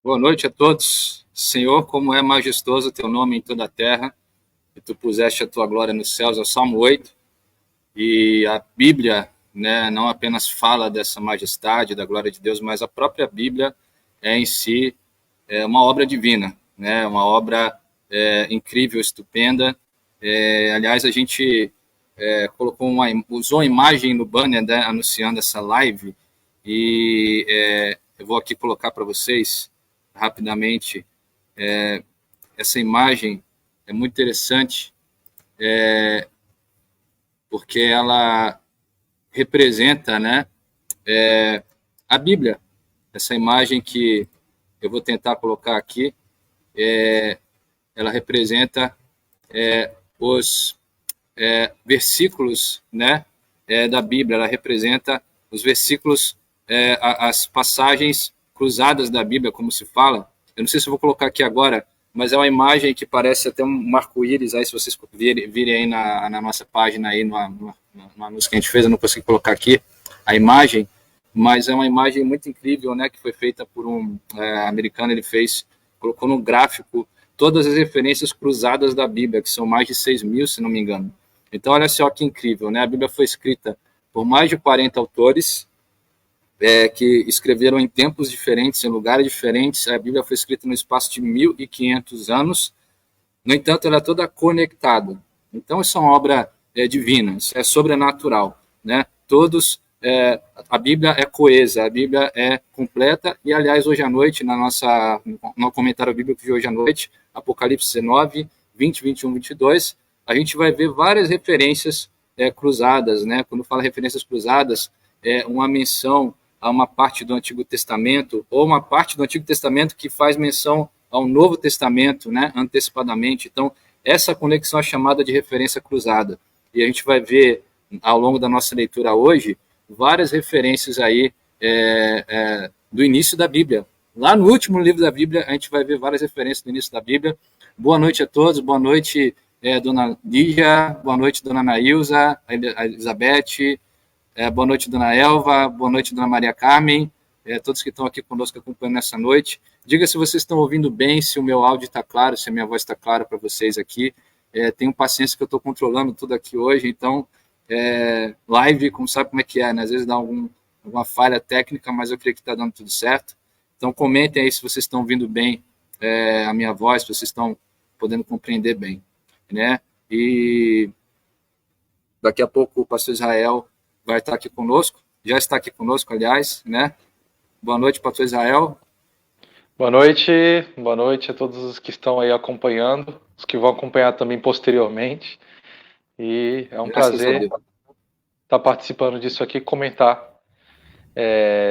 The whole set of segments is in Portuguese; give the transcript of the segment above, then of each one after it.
Boa noite a todos. Senhor, como é majestoso o teu nome em toda a terra, e tu puseste a tua glória nos céus, é o Salmo 8, e a Bíblia, né, não apenas fala dessa majestade, da glória de Deus, mas a própria Bíblia é em si uma obra divina, né, uma obra incrível, estupenda. Aliás, a gente usou a imagem no banner, né, anunciando essa live, e eu vou aqui colocar para vocês rapidamente. Essa imagem é muito interessante, porque ela representa, né, a Bíblia. Essa imagem que eu vou tentar colocar aqui, ela representa os versículos, né, da Bíblia. Ela representa os versículos, as passagens cruzadas da Bíblia, como se fala. Eu não sei se eu vou colocar aqui agora, mas é uma imagem que parece até um arco-íris, aí se vocês virem aí na nossa página, aí no anúncio que a gente fez, eu não consegui colocar aqui a imagem, mas é uma imagem muito incrível, né, que foi feita por um americano. Ele colocou no gráfico todas as referências cruzadas da Bíblia, que são mais de 6.000, se não me engano. Então, olha só que incrível, né? A Bíblia foi escrita por mais de 40 autores, que escreveram em tempos diferentes, em lugares diferentes. A Bíblia foi escrita no espaço de 1.500 anos. No entanto, ela é toda conectada. Então, isso é uma obra divina, isso é sobrenatural, né? A Bíblia é coesa, a Bíblia é completa. E, aliás, hoje à noite, no comentário bíblico de hoje à noite, Apocalipse 19, 20, 21, 22, a gente vai ver várias referências cruzadas, né? Quando fala referências cruzadas, é uma menção a uma parte do Antigo Testamento, ou uma parte do Antigo Testamento que faz menção ao Novo Testamento, né, antecipadamente. Então, essa conexão é chamada de referência cruzada. E a gente vai ver, ao longo da nossa leitura hoje, várias referências aí do início da Bíblia. Lá no último livro da Bíblia, a gente vai ver várias referências do início da Bíblia. Boa noite a todos, boa noite, dona Lígia, boa noite, dona Nailza, a Elizabeth, boa noite, dona Elva, boa noite, dona Maria Carmen, todos que estão aqui conosco acompanhando nessa noite. Diga se vocês estão ouvindo bem, se o meu áudio está claro, se a minha voz está clara para vocês aqui. Tenham paciência que eu estou controlando tudo aqui hoje, então, live, como sabe como é que é, né? Às vezes dá alguma falha técnica, mas eu creio que está dando tudo certo. Então, comentem aí se vocês estão ouvindo bem a minha voz, se vocês estão podendo compreender bem, né? E daqui a pouco o pastor Israel vai estar aqui conosco, já está aqui conosco, aliás, né? Boa noite, pastor Israel. Boa noite a todos os que estão aí acompanhando, os que vão acompanhar também posteriormente. E é um prazer estar participando disso aqui, comentar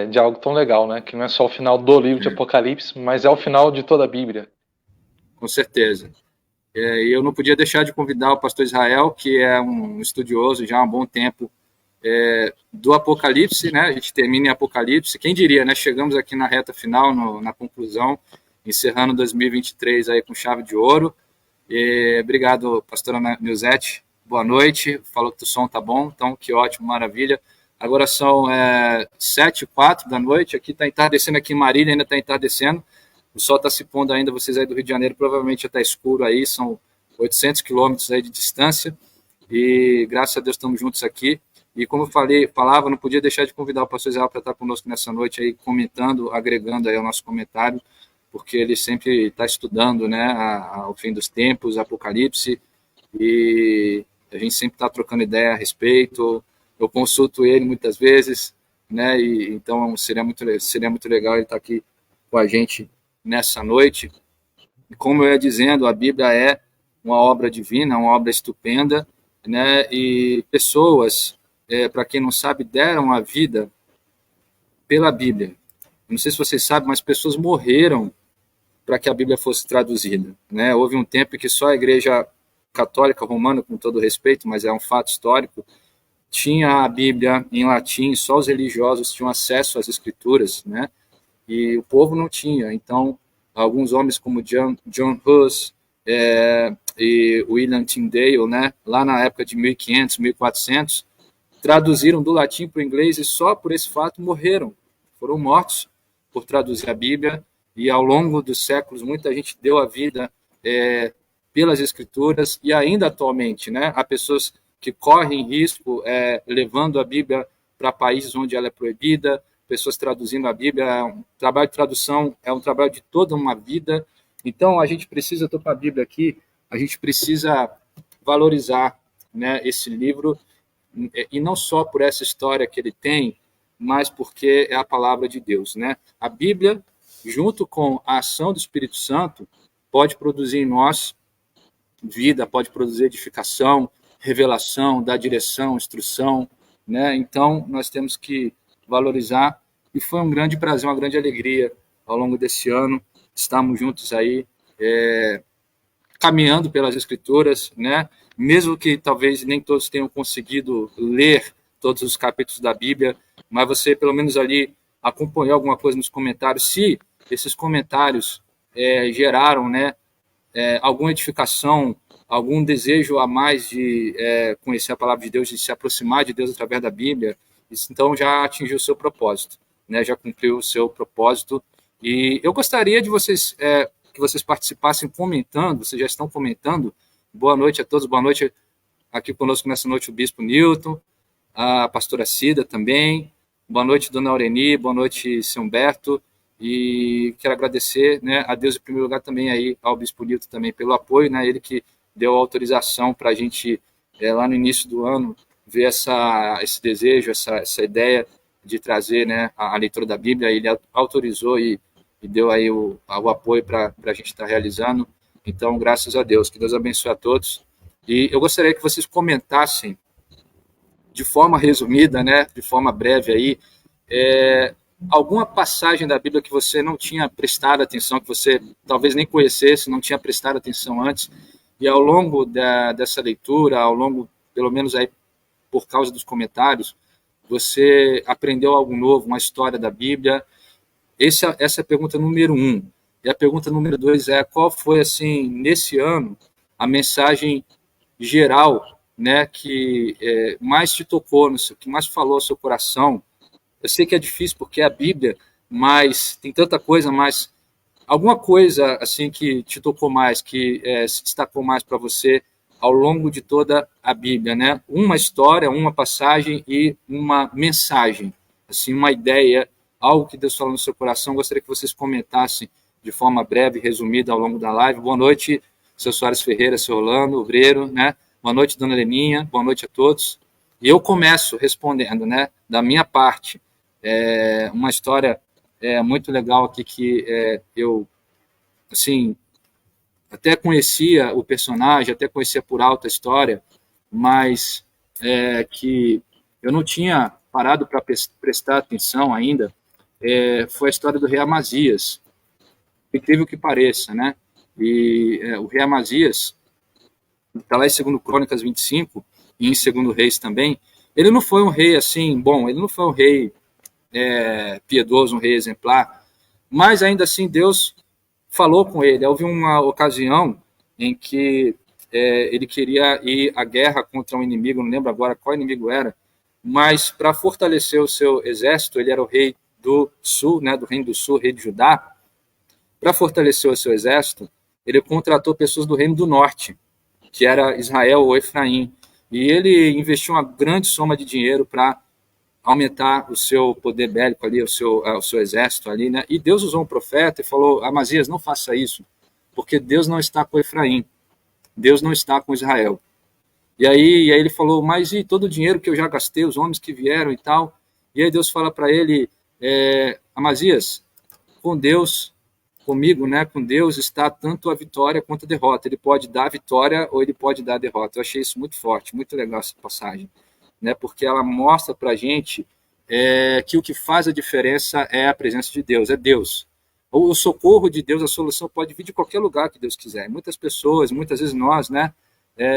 de algo tão legal, né? Que não é só o final do livro de Apocalipse, mas é o final de toda a Bíblia. Com certeza. E eu não podia deixar de convidar o pastor Israel, que é um estudioso já há um bom tempo do Apocalipse, né? A gente termina em Apocalipse. Quem diria, né? Chegamos aqui na reta final, na conclusão, encerrando 2023 aí com chave de ouro. Obrigado, pastora Nilzete. Boa noite. Falou que o som tá bom, então que ótimo, maravilha. Agora são 7h04 da noite. Aqui está entardecendo, aqui em Marília ainda está entardecendo. O sol está se pondo ainda. Vocês aí do Rio de Janeiro provavelmente já está escuro aí. São 800 quilômetros aí de distância. E graças a Deus estamos juntos aqui. E como eu falava, não podia deixar de convidar o pastor Israel para estar conosco nessa noite aí, comentando, agregando aí ao nosso comentário, porque ele sempre está estudando, né, ao fim dos tempos, Apocalipse, e a gente sempre está trocando ideia a respeito. Eu consulto ele muitas vezes, né, e então seria muito legal ele estar aqui com a gente nessa noite. E como eu ia dizendo, a Bíblia é uma obra divina, uma obra estupenda, né, e pessoas, para quem não sabe, deram a vida pela Bíblia. Não sei se vocês sabem, mas pessoas morreram para que a Bíblia fosse traduzida, né? Houve um tempo em que só a Igreja Católica Romana, com todo respeito, mas é um fato histórico, tinha a Bíblia em latim, só os religiosos tinham acesso às Escrituras, né? E o povo não tinha. Então, alguns homens como John Hus e William Tyndale, né? Lá na época de 1500, 1400, traduziram do latim para o inglês e só por esse fato morreram. Foram mortos por traduzir a Bíblia. E ao longo dos séculos, muita gente deu a vida pelas Escrituras, e ainda atualmente, né, há pessoas que correm risco levando a Bíblia para países onde ela é proibida, pessoas traduzindo a Bíblia. Um trabalho de tradução é um trabalho de toda uma vida. Então, a gente precisa, estou com a Bíblia aqui, a gente precisa valorizar, né, esse livro, e não só por essa história que ele tem, mas porque é a palavra de Deus, né? A Bíblia, junto com a ação do Espírito Santo, pode produzir em nós vida, pode produzir edificação, revelação, dar direção, instrução, né? Então, nós temos que valorizar, e foi um grande prazer, uma grande alegria ao longo desse ano, estarmos juntos aí, caminhando pelas Escrituras, né? Mesmo que talvez nem todos tenham conseguido ler todos os capítulos da Bíblia, mas você pelo menos ali acompanhou alguma coisa nos comentários. Se esses comentários geraram, né, alguma edificação, algum desejo a mais de conhecer a palavra de Deus, de se aproximar de Deus através da Bíblia, isso então já atingiu o seu propósito, né? Já cumpriu o seu propósito. E eu gostaria de vocês que vocês participassem comentando. Vocês já estão comentando. Boa noite a todos, boa noite aqui conosco nessa noite o Bispo Newton, a pastora Cida também, boa noite Dona Aureni, boa noite Seu Humberto, e quero agradecer, né, a Deus em primeiro lugar também aí ao Bispo Newton também pelo apoio, né, ele que deu a autorização para a gente lá no início do ano ver esse desejo, essa ideia de trazer, né, a leitura da Bíblia. Ele autorizou e deu aí o apoio para a gente estar realizando. Então, graças a Deus, que Deus abençoe a todos. E eu gostaria que vocês comentassem de forma resumida, né, de forma breve aí, alguma passagem da Bíblia que você não tinha prestado atenção, que você talvez nem conhecesse, não tinha prestado atenção antes, e ao longo dessa leitura, ao longo, pelo menos aí por causa dos comentários, você aprendeu algo novo, uma história da Bíblia. Essa é a pergunta número 1. E a pergunta número 2 é: qual foi, assim, nesse ano, a mensagem geral, né, que mais te tocou, que mais falou ao seu coração? Eu sei que é difícil porque é a Bíblia, mas tem tanta coisa, mas alguma coisa assim que te tocou mais, que se destacou mais para você ao longo de toda a Bíblia, né? Uma história, uma passagem e uma mensagem, assim, uma ideia, algo que Deus falou no seu coração. Gostaria que vocês comentassem de forma breve, resumida ao longo da live. Boa noite, seu Soares Ferreira, seu Orlando, obreiro, né? Boa noite, dona Leninha, boa noite a todos. E eu começo respondendo, né, da minha parte, uma história muito legal aqui que eu, assim, até conhecia o personagem, até conhecia por alto a história, mas que eu não tinha parado para prestar atenção ainda. Foi a história do rei Amazias, incrível que pareça, né? E o rei Amazias está lá em 2 Crônicas 25 e em 2 Reis também. Ele não foi um rei assim, bom, ele não foi um rei piedoso, um rei exemplar, mas ainda assim Deus falou com ele. Houve uma ocasião em que ele queria ir à guerra contra um inimigo, não lembro agora qual inimigo era, mas para fortalecer o seu exército, ele era o rei do sul, né, do reino do sul, rei de Judá. Para fortalecer o seu exército, ele contratou pessoas do reino do norte, que era Israel ou Efraim, e ele investiu uma grande soma de dinheiro para aumentar o seu poder bélico ali, o seu exército ali, né? E Deus usou um profeta e falou: Amazias, não faça isso, porque Deus não está com Efraim, Deus não está com Israel. E aí ele falou: mas e todo o dinheiro que eu já gastei, os homens que vieram e tal? E aí Deus fala para ele: Amazias, com Deus, comigo, né, com Deus está tanto a vitória quanto a derrota. Ele pode dar a vitória ou ele pode dar a derrota. Eu achei isso muito forte, muito legal essa passagem, né, porque ela mostra para a gente que o que faz a diferença é a presença de Deus, é Deus. O socorro de Deus, a solução pode vir de qualquer lugar que Deus quiser. Muitas pessoas, muitas vezes nós, né,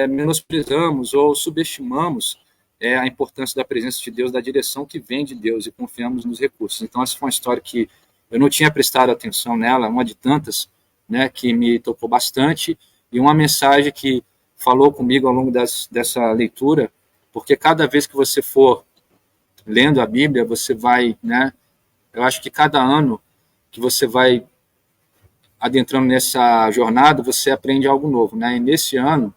menosprezamos ou subestimamos a importância da presença de Deus, da direção que vem de Deus, e confiamos nos recursos. Então, essa foi uma história que eu não tinha prestado atenção nela, uma de tantas, né, que me tocou bastante, e uma mensagem que falou comigo ao longo dessa leitura, porque cada vez que você for lendo a Bíblia, você vai, né, eu acho que cada ano que você vai adentrando nessa jornada, você aprende algo novo, né? E nesse ano,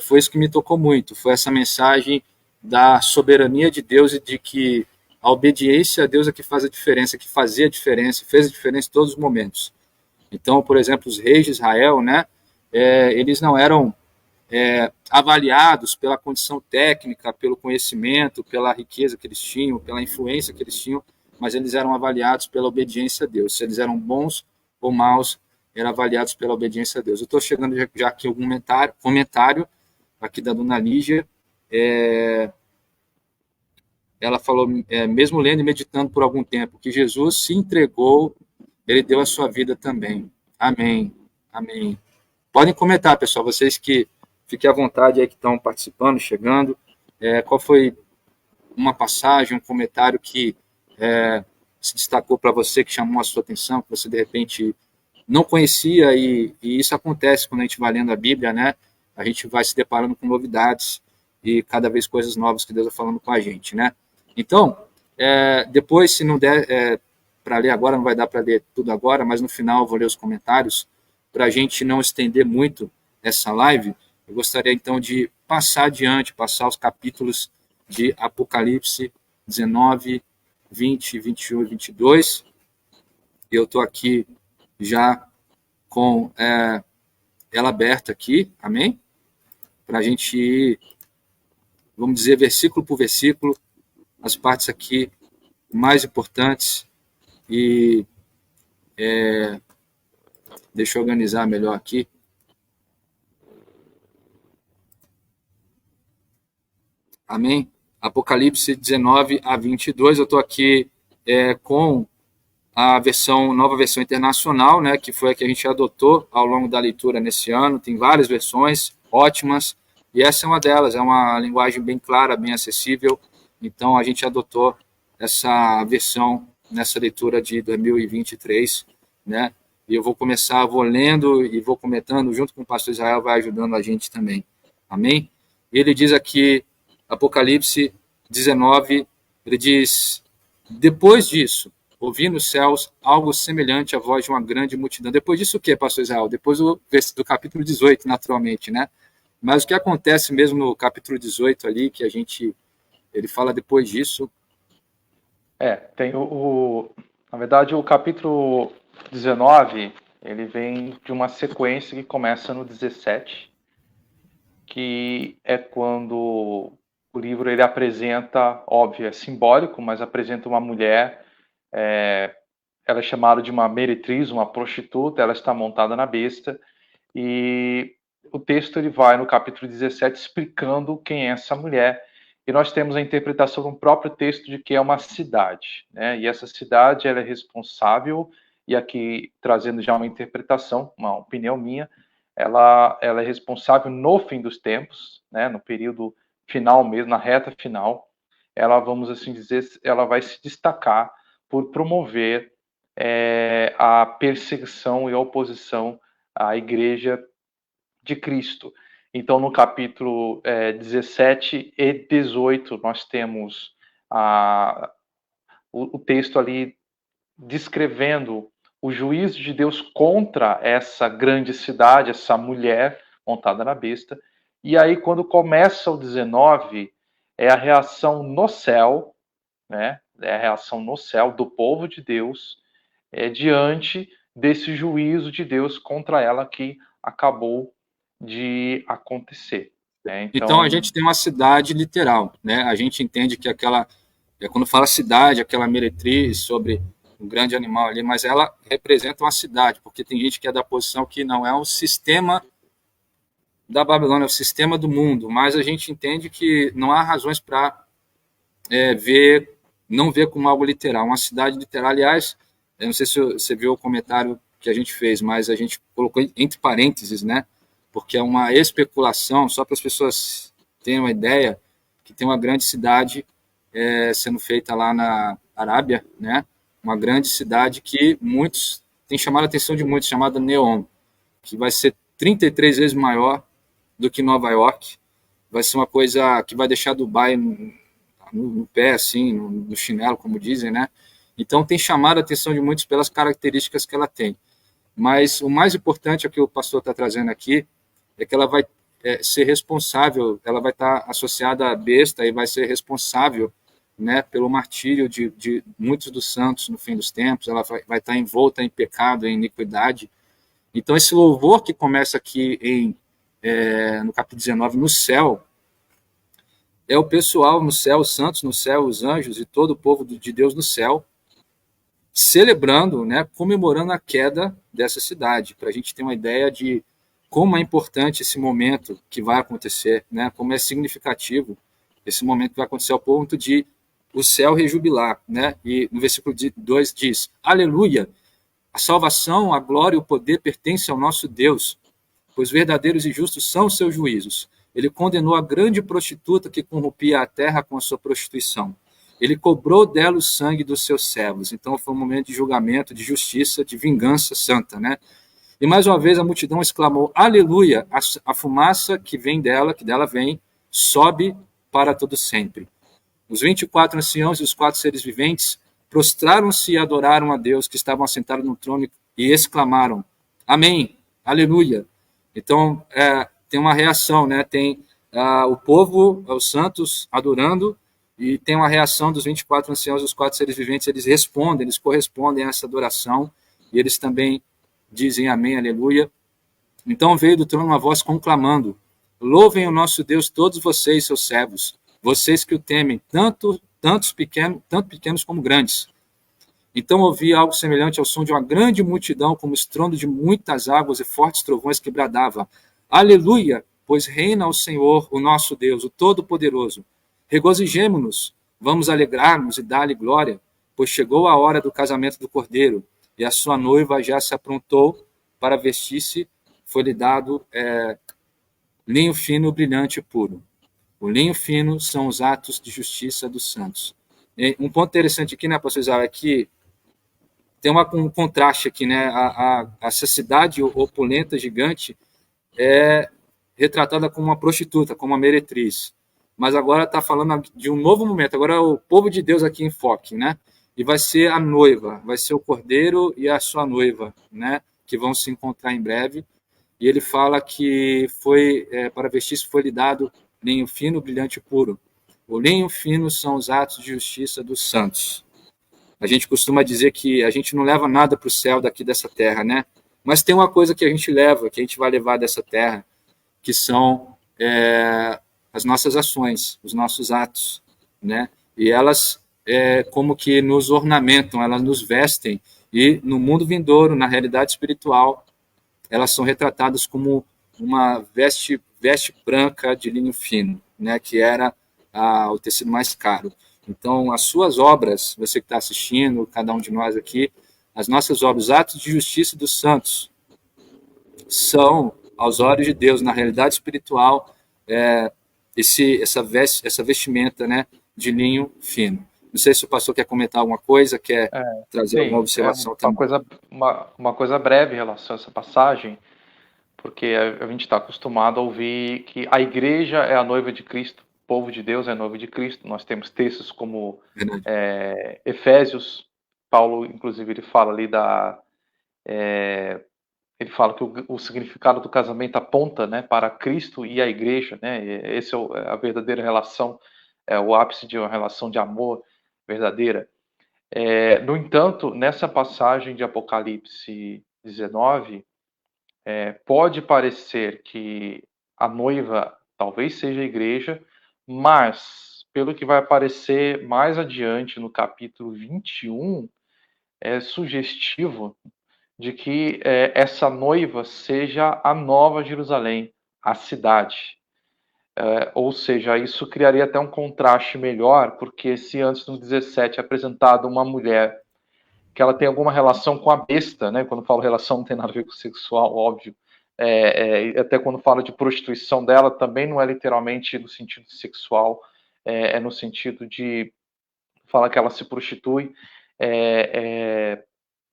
foi isso que me tocou muito, foi essa mensagem da soberania de Deus e de que a obediência a Deus é que faz a diferença, que fazia a diferença, fez a diferença em todos os momentos. Então, por exemplo, os reis de Israel, né, eles não eram avaliados pela condição técnica, pelo conhecimento, pela riqueza que eles tinham, pela influência que eles tinham, mas eles eram avaliados pela obediência a Deus. Se eles eram bons ou maus, eram avaliados pela obediência a Deus. Eu estou chegando já aqui algum comentário aqui da dona Lígia. Ela falou, mesmo lendo e meditando por algum tempo, que Jesus se entregou, ele deu a sua vida também. Amém, amém. Podem comentar, pessoal, vocês que fiquem à vontade aí que estão participando, chegando. Qual foi uma passagem, um comentário que se destacou para você, que chamou a sua atenção, que você de repente não conhecia, e isso acontece quando a gente vai lendo a Bíblia, né? A gente vai se deparando com novidades e cada vez coisas novas que Deus está falando com a gente, né? Então, depois, se não der para ler agora, não vai dar para ler tudo agora, mas no final eu vou ler os comentários, para a gente não estender muito essa live. Eu gostaria então de passar adiante, passar os capítulos de Apocalipse 19, 20, 21 e 22. Eu estou aqui já com ela aberta aqui, amém? Para a gente ir, vamos dizer, versículo por versículo, as partes aqui mais importantes. E deixa eu organizar melhor aqui. Amém? Apocalipse 19 a 22, eu estou aqui com a nova versão internacional, né, que foi a que a gente adotou ao longo da leitura nesse ano. Tem várias versões ótimas, e essa é uma delas, é uma linguagem bem clara, bem acessível, então a gente adotou essa versão nessa leitura de 2023, né, e eu vou lendo e vou comentando, junto com o pastor Israel, vai ajudando a gente também, amém? Ele diz aqui, Apocalipse 19, ele diz, depois disso, ouvi nos céus algo semelhante à voz de uma grande multidão. Depois disso o que, pastor Israel? Depois do capítulo 18, naturalmente, né? Mas o que acontece mesmo no capítulo 18 ali, que ele fala depois disso? Tem na verdade, o capítulo 19, ele vem de uma sequência que começa no 17, que é quando o livro ele apresenta, óbvio, é simbólico, mas apresenta uma mulher, ela é chamada de uma meretriz, uma prostituta, ela está montada na besta, e o texto ele vai no capítulo 17 explicando quem é essa mulher, e nós temos a interpretação no próprio texto de que é uma cidade, né? E essa cidade ela é responsável, e aqui trazendo já uma interpretação, uma opinião minha, ela é responsável no fim dos tempos, né? No período final mesmo, na reta final, ela, vamos assim dizer, ela vai se destacar por promover a perseguição e a oposição à igreja de Cristo. Então, no capítulo 17 e 18, nós temos o texto ali descrevendo o juízo de Deus contra essa grande cidade, essa mulher montada na besta. E aí, quando começa o 19, é a reação no céu, né? É a reação no céu do povo de Deus diante desse juízo de Deus contra ela que acabou de acontecer. Né? Então a gente tem uma cidade literal, né? A gente entende que quando fala cidade, aquela meretriz sobre um grande animal ali, mas ela representa uma cidade, porque tem gente que é da posição que não é o sistema da Babilônia, é o sistema do mundo, mas a gente entende que não há razões para não ver como algo literal. Uma cidade literal, aliás, eu não sei se você viu o comentário que a gente fez, mas a gente colocou entre parênteses, né? Porque é uma especulação, só para as pessoas terem uma ideia, que tem uma grande cidade sendo feita lá na Arábia, né? Uma grande cidade que tem chamado a atenção de muitos, chamada Neom, que vai ser 33 vezes maior do que Nova York. Vai ser uma coisa que vai deixar Dubai no pé, assim, no chinelo, como dizem, né? Então tem chamado a atenção de muitos pelas características que ela tem. Mas o mais importante é o que o pastor está trazendo aqui, é que ela vai ser responsável, ela vai estar associada à besta e vai ser responsável, né, pelo martírio de muitos dos santos no fim dos tempos. Ela vai estar envolta em pecado, em iniquidade. Então esse louvor que começa aqui no capítulo 19, no céu, é o pessoal no céu, os santos no céu, os anjos e todo o povo de Deus no céu, celebrando, né, comemorando a queda dessa cidade, para a gente ter uma ideia de como é importante esse momento que vai acontecer, né, como é significativo esse momento que vai acontecer ao ponto de o céu rejubilar, né? E no versículo 2 diz, aleluia, a salvação, a glória e o poder pertencem ao nosso Deus, pois verdadeiros e justos são os seus juízos. Ele condenou a grande prostituta que corrompia a terra com a sua prostituição. Ele cobrou dela o sangue dos seus servos. Então foi um momento de julgamento, de justiça, de vingança santa, né? E mais uma vez a multidão exclamou: Aleluia! A fumaça que vem dela, que dela vem, sobe para todo sempre. Os 24 anciãos e os 4 seres viventes prostraram-se e adoraram a Deus que estavam assentados no trono e exclamaram: Amém, Aleluia! Então tem uma reação, né? Tem o povo, os santos adorando, e tem uma reação dos 24 anciãos e dos 4 seres viventes. Eles respondem, eles correspondem a essa adoração, e eles também dizem amém, aleluia. Então veio do trono uma voz conclamando: louvem o nosso Deus todos vocês, seus servos, vocês que o temem, tanto pequenos como grandes. Então ouvi algo semelhante ao som de uma grande multidão, como estrondo de muitas águas e fortes trovões que bradava: aleluia, pois reina o Senhor, o nosso Deus, o Todo-Poderoso. Regozijemo-nos, vamos alegrar-nos e dar-lhe glória, pois chegou a hora do casamento do Cordeiro, e a sua noiva já se aprontou para vestir-se, foi-lhe dado linho fino, brilhante e puro. O linho fino são os atos de justiça dos santos. E um ponto interessante aqui, né, pastor Israel, é que tem um contraste aqui, né? Essa cidade opulenta, gigante, é retratada como uma prostituta, como uma meretriz. Mas agora está falando de um novo momento. Agora é o povo de Deus aqui em foco, né? E vai ser a noiva, vai ser o cordeiro e a sua noiva, né? Que vão se encontrar em breve. E ele fala que para vestir-se foi-lhe dado linho fino, brilhante e puro. O linho fino são os atos de justiça dos santos. A gente costuma dizer que a gente não leva nada para o céu daqui dessa terra, né? Mas tem uma coisa que a gente leva, que a gente vai levar dessa terra, que são as nossas ações, os nossos atos, né? E elas como que nos ornamentam, elas nos vestem, e no mundo vindouro, na realidade espiritual, elas são retratadas como uma veste branca de linho fino, né? Que era o tecido mais caro. Então, as suas obras, você que está assistindo, cada um de nós aqui, as nossas obras, atos de justiça dos santos, são, aos olhos de Deus, na realidade espiritual, essa vestimenta, né, de linho fino. Não sei se o pastor quer comentar alguma coisa, quer trazer alguma observação também. Uma coisa breve em relação a essa passagem, porque a gente está acostumado a ouvir que a igreja é a noiva de Cristo, o povo de Deus é a noiva de Cristo. Nós temos textos como Efésios, Paulo, inclusive, ele fala ali ele fala que o significado do casamento aponta, né, para Cristo e a igreja, né? Esse é a verdadeira relação, é o ápice de uma relação de amor verdadeira. No entanto, nessa passagem de Apocalipse 19, pode parecer que a noiva talvez seja a igreja, mas, pelo que vai aparecer mais adiante no capítulo 21, é sugestivo de que essa noiva seja a Nova Jerusalém, a cidade. Ou seja, isso criaria até um contraste melhor, porque se antes no 17 é apresentado uma mulher que ela tem alguma relação com a besta, né? Quando falo relação não tem nada a ver com sexual, óbvio. Até quando fala de prostituição dela, também não é literalmente no sentido sexual, é no sentido de falar que ela se prostitui.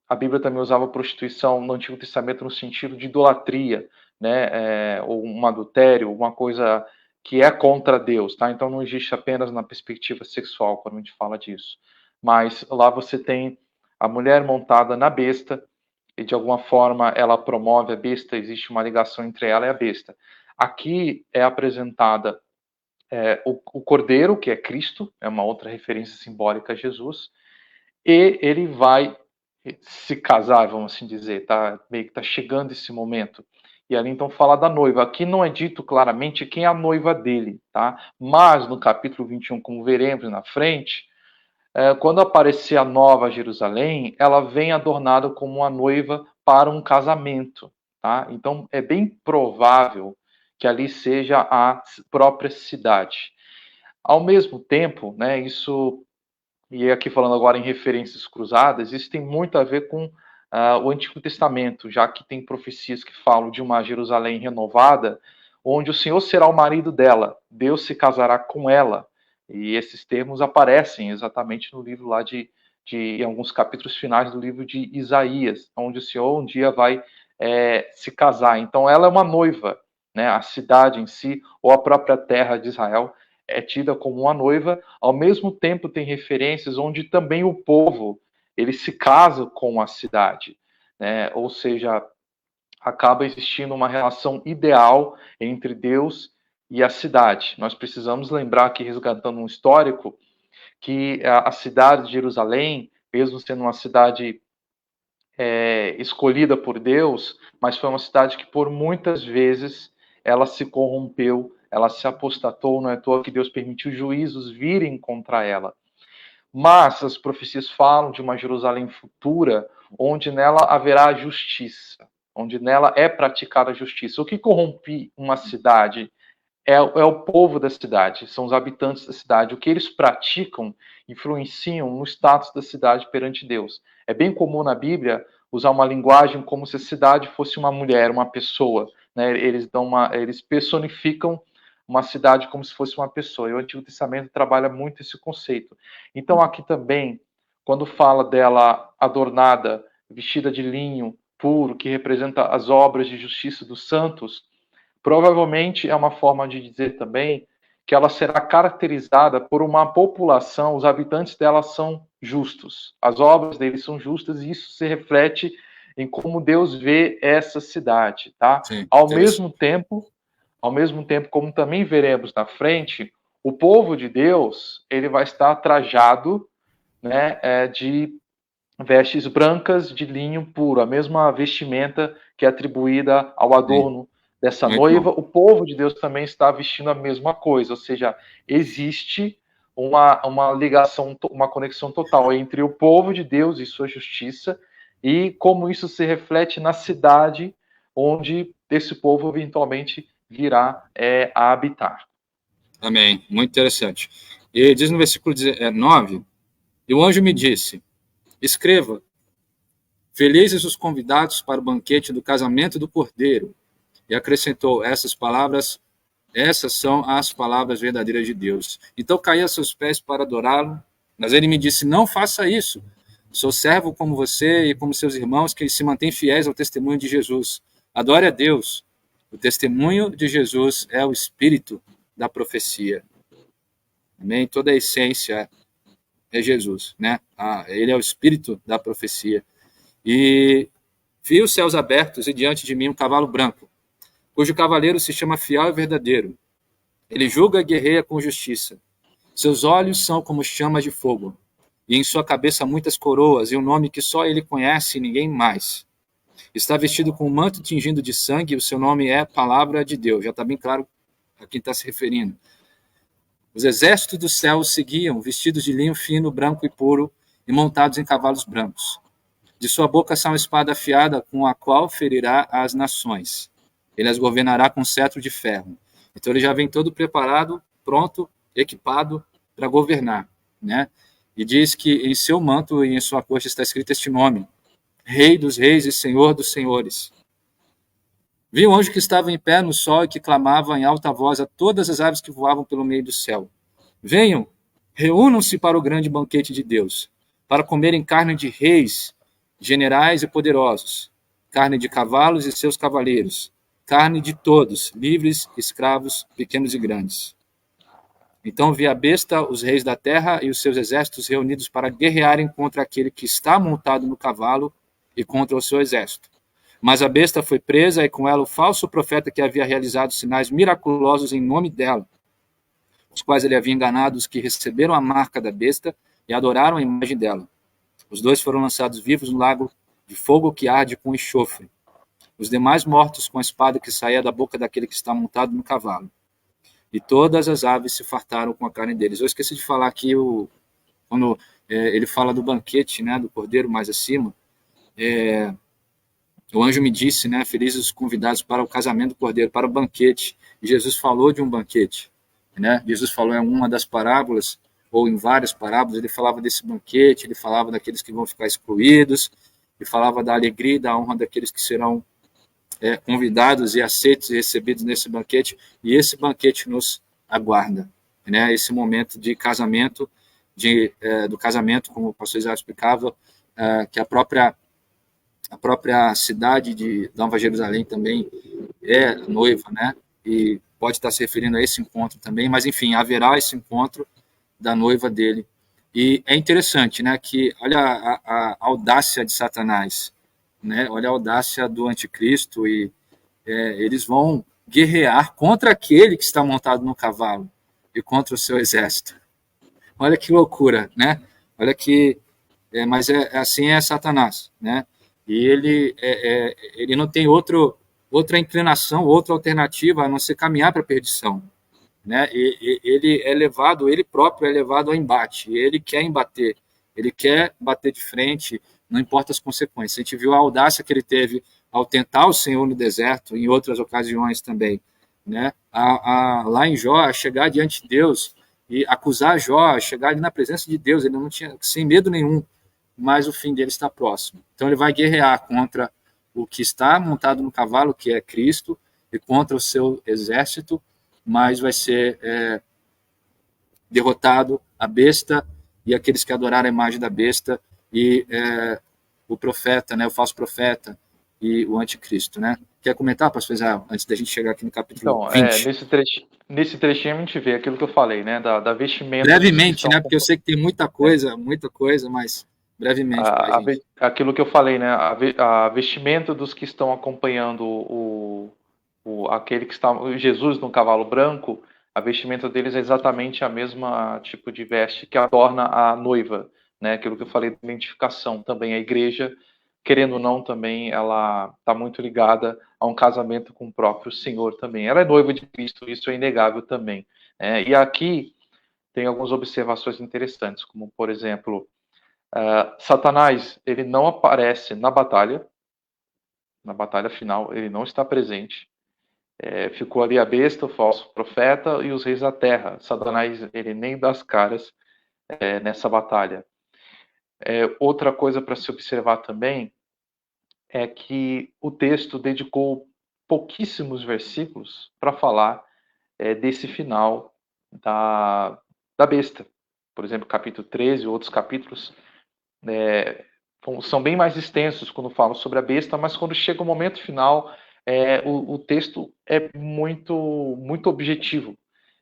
A Bíblia também usava prostituição no Antigo Testamento no sentido de idolatria, né? Ou um adultério, uma coisa que é contra Deus, tá? Então não existe apenas na perspectiva sexual quando a gente fala disso. Mas lá você tem a mulher montada na besta, e de alguma forma ela promove a besta, existe uma ligação entre ela e a besta. Aqui é apresentada o cordeiro, que é Cristo, é uma outra referência simbólica a Jesus, e ele vai se casar, vamos assim dizer, tá? Meio que está chegando esse momento. E ali então fala da noiva. Aqui não é dito claramente quem é a noiva dele, tá? Mas no capítulo 21, como veremos na frente, quando aparecer a Nova Jerusalém, ela vem adornada como uma noiva para um casamento, tá? Então é bem provável que ali seja a própria cidade. Ao mesmo tempo, né, e aqui falando agora em referências cruzadas, isso tem muito a ver com o Antigo Testamento, já que tem profecias que falam de uma Jerusalém renovada, onde o Senhor será o marido dela, Deus se casará com ela. E esses termos aparecem exatamente no livro lá em alguns capítulos finais do livro de Isaías, onde o Senhor um dia vai se casar. Então ela é uma noiva, né? A cidade em si, ou a própria terra de Israel, é tida como uma noiva. Ao mesmo tempo tem referências onde também o povo ele se casa com a cidade, né? Ou seja, acaba existindo uma relação ideal entre Deus e a cidade. Nós precisamos lembrar aqui, resgatando um histórico, que a cidade de Jerusalém, mesmo sendo uma cidade escolhida por Deus, mas foi uma cidade que por muitas vezes ela se corrompeu, ela se apostatou, não é à toa que Deus permitiu juízos virem contra ela. Mas as profecias falam de uma Jerusalém futura, onde nela haverá justiça, onde nela é praticada a justiça. O que corrompe uma cidade é o povo da cidade, são os habitantes da cidade. O que eles praticam influenciam no status da cidade perante Deus. É bem comum na Bíblia usar uma linguagem como se a cidade fosse uma mulher, uma pessoa, né? Eles personificam uma cidade como se fosse uma pessoa. E o Antigo Testamento trabalha muito esse conceito. Então aqui também, quando fala dela adornada, vestida de linho puro, que representa as obras de justiça dos santos, provavelmente é uma forma de dizer também que ela será caracterizada por uma população, os habitantes dela são justos, as obras deles são justas, e isso se reflete em como Deus vê essa cidade, tá? Sim, ao mesmo tempo, como também veremos na frente, o povo de Deus, ele vai estar trajado, né, de vestes brancas de linho puro, a mesma vestimenta que é atribuída ao adorno dessa muito noiva. bom. O povo de Deus também está vestindo a mesma coisa, ou seja, existe uma ligação, uma conexão total entre o povo de Deus e sua justiça e como isso se reflete na cidade onde esse povo eventualmente virá a habitar. Amém. Muito interessante. E diz no versículo 9, e o anjo me disse, escreva, felizes os convidados para o banquete do casamento do Cordeiro. E acrescentou, essas são as palavras verdadeiras de Deus. Então caí a seus pés para adorá-lo, mas ele me disse, não faça isso. Sou servo como você e como seus irmãos que se mantêm fiéis ao testemunho de Jesus. Adore a Deus. O testemunho de Jesus é o espírito da profecia. Amém? Toda a essência é Jesus, né? Ele é o espírito da profecia. E vi os céus abertos e diante de mim um cavalo branco, cujo cavaleiro se chama Fiel e Verdadeiro. Ele julga e guerreia com justiça. Seus olhos são como chamas de fogo, e em sua cabeça muitas coroas, e um nome que só ele conhece e ninguém mais. Está vestido com um manto tingido de sangue, e o seu nome é Palavra de Deus. Já está bem claro a quem está se referindo. Os exércitos do céu o seguiam, vestidos de linho fino, branco e puro, e montados em cavalos brancos. De sua boca sai uma espada afiada, com a qual ferirá as nações. Ele as governará com cetro de ferro. Então ele já vem todo preparado, pronto, equipado para governar, né? E diz que em seu manto e em sua coxa está escrito este nome: Rei dos reis e Senhor dos senhores. Vi um anjo que estava em pé no sol e que clamava em alta voz a todas as aves que voavam pelo meio do céu: venham, reúnam-se para o grande banquete de Deus, para comerem carne de reis, generais e poderosos, carne de cavalos e seus cavaleiros, carne de todos, livres, escravos, pequenos e grandes. Então vi a besta, os reis da terra e os seus exércitos reunidos para guerrearem contra aquele que está montado no cavalo e contra o seu exército. Mas a besta foi presa e com ela o falso profeta que havia realizado sinais miraculosos em nome dela, os quais ele havia enganado os que receberam a marca da besta e adoraram a imagem dela. Os dois foram lançados vivos no lago de fogo que arde com enxofre. Os demais mortos com a espada que saía da boca daquele que está montado no cavalo. E todas as aves se fartaram com a carne deles. Eu esqueci de falar aqui, quando ele fala do banquete, né, do cordeiro mais acima, o anjo me disse, né, felizes os convidados para o casamento do cordeiro, para o banquete. E Jesus falou de um banquete. Né? Jesus falou em uma das parábolas, ou em várias parábolas, ele falava desse banquete, ele falava daqueles que vão ficar excluídos, e falava da alegria e da honra daqueles que serão convidados e aceitos e recebidos nesse banquete, e esse banquete nos aguarda, né? Esse momento de casamento, do casamento, como o pastor Isaac explicava, que a própria cidade de Nova Jerusalém também é noiva, né? E pode estar se referindo a esse encontro também, mas enfim, haverá esse encontro da noiva dele. E é interessante, né, que olha a audácia de Satanás, né? Olha a audácia do anticristo, e eles vão guerrear contra aquele que está montado no cavalo e contra o seu exército. Olha que loucura, né? Olha que, mas assim é Satanás, né? E ele não tem outra inclinação, outra alternativa a não ser caminhar para a perdição, né? Ele próprio é levado ao embate, ele quer embater, ele quer bater de frente, não importa as consequências. A gente viu a audácia que ele teve ao tentar o Senhor no deserto, em outras ocasiões também, né? Lá em Jó, a chegar diante de Deus e acusar Jó, a chegar ali na presença de Deus, ele não tinha, sem medo nenhum, mas o fim dele está próximo. Então ele vai guerrear contra o que está montado no cavalo, que é Cristo, e contra o seu exército, mas vai ser derrotado a besta e aqueles que adoraram a imagem da besta e o profeta, né, o falso profeta e o anticristo, né? Quer comentar, pastor Israel, antes da gente chegar aqui no capítulo 20? Nesse trechinho a gente vê aquilo que eu falei, né, da vestimenta. Brevemente, né, porque eu sei que tem muita coisa, mas brevemente. Aquilo que eu falei, né, a vestimenta dos que estão acompanhando aquele que está, Jesus no cavalo branco, a vestimenta deles é exatamente a mesma tipo de veste que a torna a noiva, né, aquilo que eu falei da identificação também. A igreja, querendo ou não, também ela está muito ligada a um casamento com o próprio Senhor também. Ela é noiva de Cristo, isso é inegável também. E aqui tem algumas observações interessantes, como, por exemplo, Satanás, ele não aparece na batalha final, ele não está presente. Ficou ali a besta, o falso profeta e os reis da terra. Satanás, ele nem dá as caras nessa batalha. Outra coisa para se observar também é que o texto dedicou pouquíssimos versículos para falar desse final da besta. Por exemplo, capítulo 13 e outros capítulos são bem mais extensos quando falam sobre a besta, mas quando chega o momento final, o texto é muito, muito objetivo.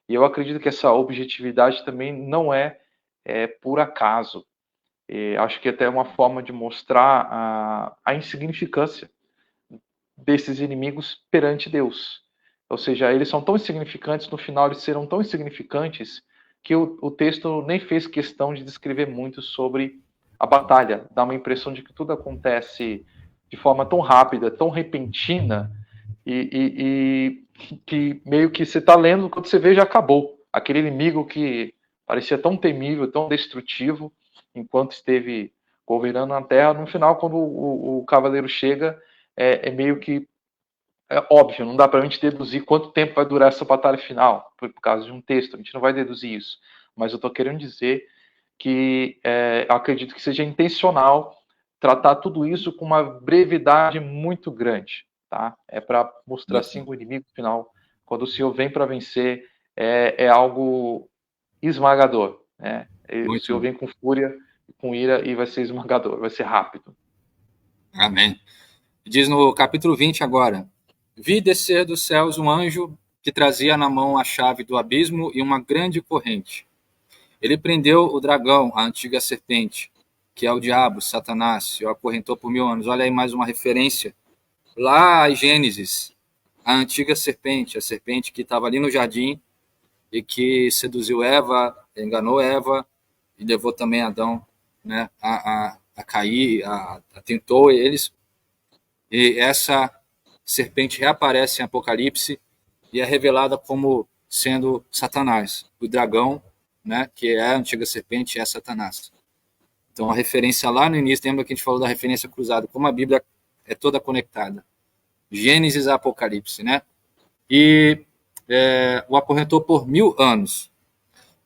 E eu acredito que essa objetividade também não é por acaso. Acho que até é uma forma de mostrar a insignificância desses inimigos perante Deus. Ou seja, eles são tão insignificantes, no final eles serão tão insignificantes que o texto nem fez questão de descrever muito sobre a batalha. Dá uma impressão de que tudo acontece de forma tão rápida, tão repentina, e que meio que você está lendo, quando você vê já acabou. Aquele inimigo que parecia tão temível, tão destrutivo, enquanto esteve governando na Terra, no final, quando o cavaleiro chega, é meio que óbvio, não dá para a gente deduzir quanto tempo vai durar essa batalha final, por causa de um texto, a gente não vai deduzir isso. Mas eu estou querendo dizer que eu acredito que seja intencional tratar tudo isso com uma brevidade muito grande, tá? É para mostrar assim o inimigo final, quando o Senhor vem para vencer, é algo esmagador, né? O Senhor vem com fúria, com ira, e vai ser esmagador, vai ser rápido. Amém. Diz no capítulo 20 agora: vi descer dos céus um anjo que trazia na mão a chave do abismo e uma grande corrente. Ele prendeu o dragão, a antiga serpente, que é o diabo, Satanás, e o acorrentou por 1000 anos. Olha aí mais uma referência lá em Gênesis, a antiga serpente, a serpente que estava ali no jardim e que seduziu Eva, enganou Eva e levou também Adão, né, a cair, tentou eles. E essa serpente reaparece em Apocalipse e é revelada como sendo Satanás, o dragão, né, que é a antiga serpente, é Satanás. Então a referência lá no início, lembra que a gente falou da referência cruzada, como a Bíblia é toda conectada. Gênesis a Apocalipse, né? E o acorrentou por 1000 anos.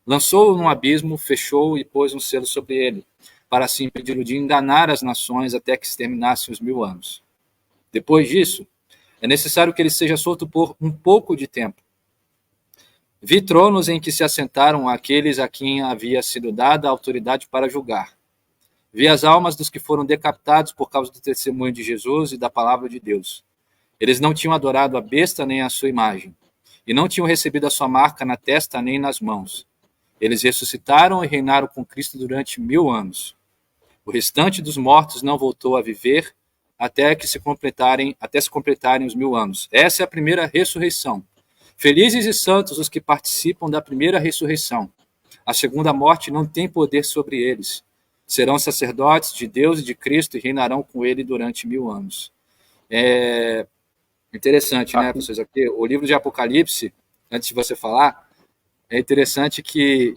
Lançou-o num abismo, fechou e pôs um selo sobre ele, para assim impedi-lo de enganar as nações até que se terminassem os 1000 anos. Depois disso, é necessário que ele seja solto por um pouco de tempo. Vi tronos em que se assentaram aqueles a quem havia sido dada a autoridade para julgar. Vi as almas dos que foram decapitados por causa do testemunho de Jesus e da palavra de Deus. Eles não tinham adorado a besta nem a sua imagem, e não tinham recebido a sua marca na testa nem nas mãos. Eles ressuscitaram e reinaram com Cristo durante 1000 anos. O restante dos mortos não voltou a viver até se completarem os 1000 anos. Essa é a primeira ressurreição. Felizes e santos os que participam da primeira ressurreição. A segunda morte não tem poder sobre eles. Serão sacerdotes de Deus e de Cristo e reinarão com ele durante 1000 anos. É interessante, né, vocês aqui, o livro de Apocalipse, antes de você falar, é interessante que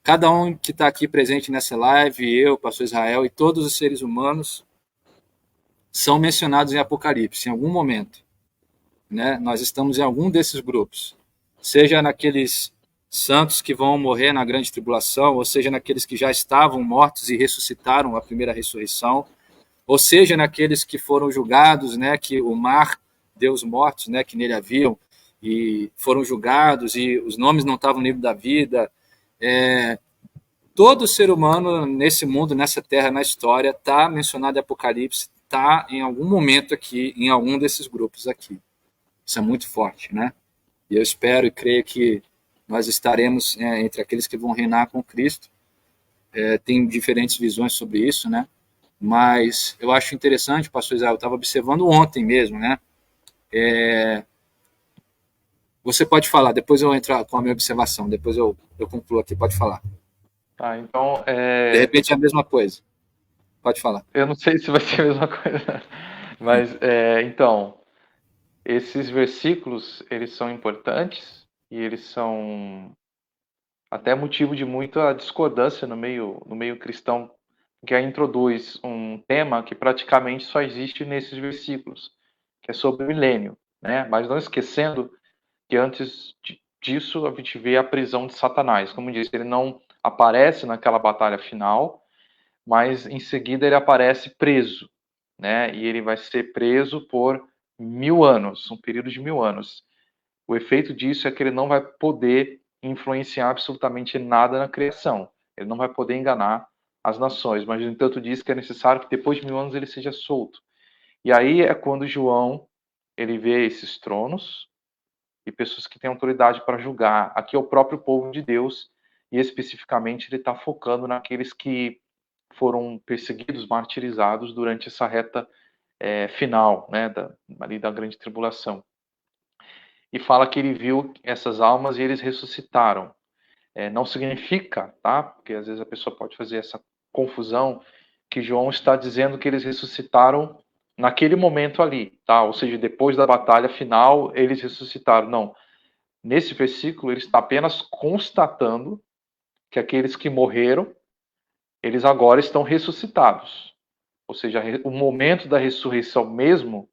cada um que está aqui presente nessa live, eu, pastor Israel e todos os seres humanos são mencionados em Apocalipse, em algum momento. Né? Nós estamos em algum desses grupos, seja naqueles santos que vão morrer na grande tribulação, ou seja naqueles que já estavam mortos e ressuscitaram a primeira ressurreição, ou seja naqueles que foram julgados, né, que o mar deu os mortos, né, que nele haviam, e foram julgados, e os nomes não estavam no livro da vida. Todo ser humano nesse mundo, nessa terra, na história, está mencionado em Apocalipse, está em algum momento aqui, em algum desses grupos aqui. Isso é muito forte, né? E eu espero e creio que nós estaremos entre aqueles que vão reinar com Cristo. Tem diferentes visões sobre isso, né? Mas eu acho interessante, pastor Israel, eu estava observando ontem mesmo, né? Você pode falar, depois eu entro com a minha observação, depois eu concluo aqui, pode falar. Tá, então... De repente é a mesma coisa. Pode falar. Eu não sei se vai ser a mesma coisa, mas, então, esses versículos, eles são importantes e eles são até motivo de muita discordância no meio cristão, que aí introduz um tema que praticamente só existe nesses versículos, que é sobre o milênio, né? Mas não esquecendo que antes disso a gente vê a prisão de Satanás. Como disse, ele não aparece naquela batalha final, mas em seguida ele aparece preso, né? E ele vai ser preso por 1000 anos, um período de 1000 anos. O efeito disso é que ele não vai poder influenciar absolutamente nada na criação. Ele não vai poder enganar as nações, mas no entanto diz que é necessário que depois de 1000 anos ele seja solto. E aí é quando João ele vê esses tronos e pessoas que têm autoridade para julgar. Aqui é o próprio povo de Deus e especificamente ele está focando naqueles que foram perseguidos, martirizados durante essa reta final, né, ali da grande tribulação. E fala que ele viu essas almas e eles ressuscitaram. Não significa, tá? Porque às vezes a pessoa pode fazer essa confusão, que João está dizendo que eles ressuscitaram naquele momento ali, tá? Ou seja, depois da batalha final, eles ressuscitaram. Não. Nesse versículo, ele está apenas constatando que aqueles que morreram, eles agora estão ressuscitados. Ou seja, o momento da ressurreição mesmo,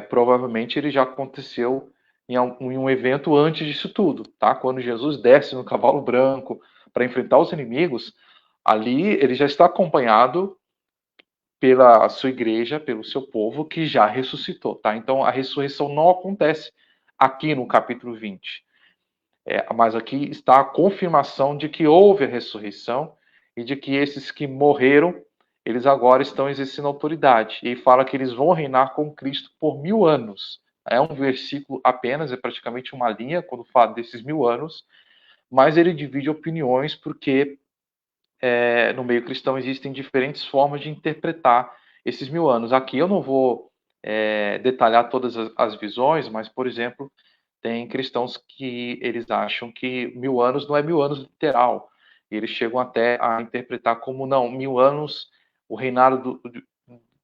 provavelmente ele já aconteceu em um evento antes disso tudo, tá? Quando Jesus desce no cavalo branco para enfrentar os inimigos, ali ele já está acompanhado pela sua igreja, pelo seu povo que já ressuscitou, tá? Então a ressurreição não acontece aqui no capítulo 20. Mas aqui está a confirmação de que houve a ressurreição e de que esses que morreram, eles agora estão exercendo autoridade. E fala que eles vão reinar com Cristo por 1000 anos. É um versículo apenas, é praticamente uma linha quando fala desses 1000 anos, mas ele divide opiniões porque no meio cristão existem diferentes formas de interpretar esses 1000 anos. Aqui eu não vou detalhar todas as visões, mas, por exemplo, tem cristãos que eles acham que 1000 anos não é 1000 anos literal. E eles chegam até a interpretar como, não, 1000 anos, o reinado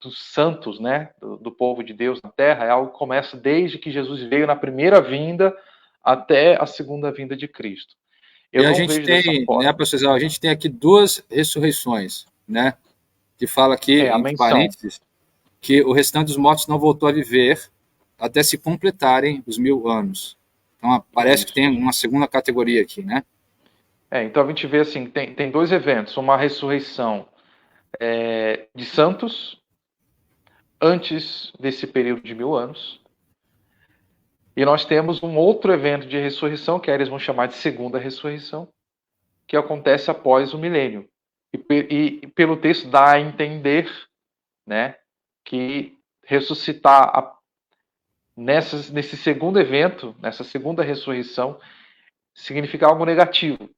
dos santos, né, do povo de Deus na Terra, é algo que começa desde que Jesus veio na primeira vinda até a segunda vinda de Cristo. Eu não vejo dessa forma. Né, professor, a gente tem aqui 2 ressurreições, né, que fala aqui, entre parênteses, que o restante dos mortos não voltou a viver até se completarem os 1000 anos. Então, parece que tem uma segunda categoria aqui, né? Então a gente vê assim, tem 2 eventos, uma ressurreição de santos antes desse período de 1000 anos. E nós temos um outro evento de ressurreição, que eles vão chamar de segunda ressurreição, que acontece após o milênio. E pelo texto dá a entender, né, que ressuscitar nesse segundo evento, nessa segunda ressurreição, significa algo negativo,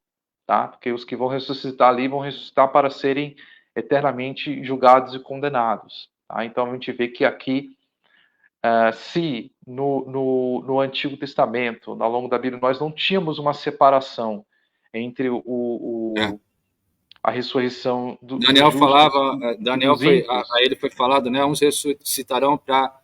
tá? Porque os que vão ressuscitar ali vão ressuscitar para serem eternamente julgados e condenados. Tá? Então a gente vê que aqui, se no Antigo Testamento, ao longo da Bíblia, nós não tínhamos uma separação entre a ressurreição Daniel dos justos falava, e Daniel dos ímpios. a ele foi falado, né? Uns ressuscitarão para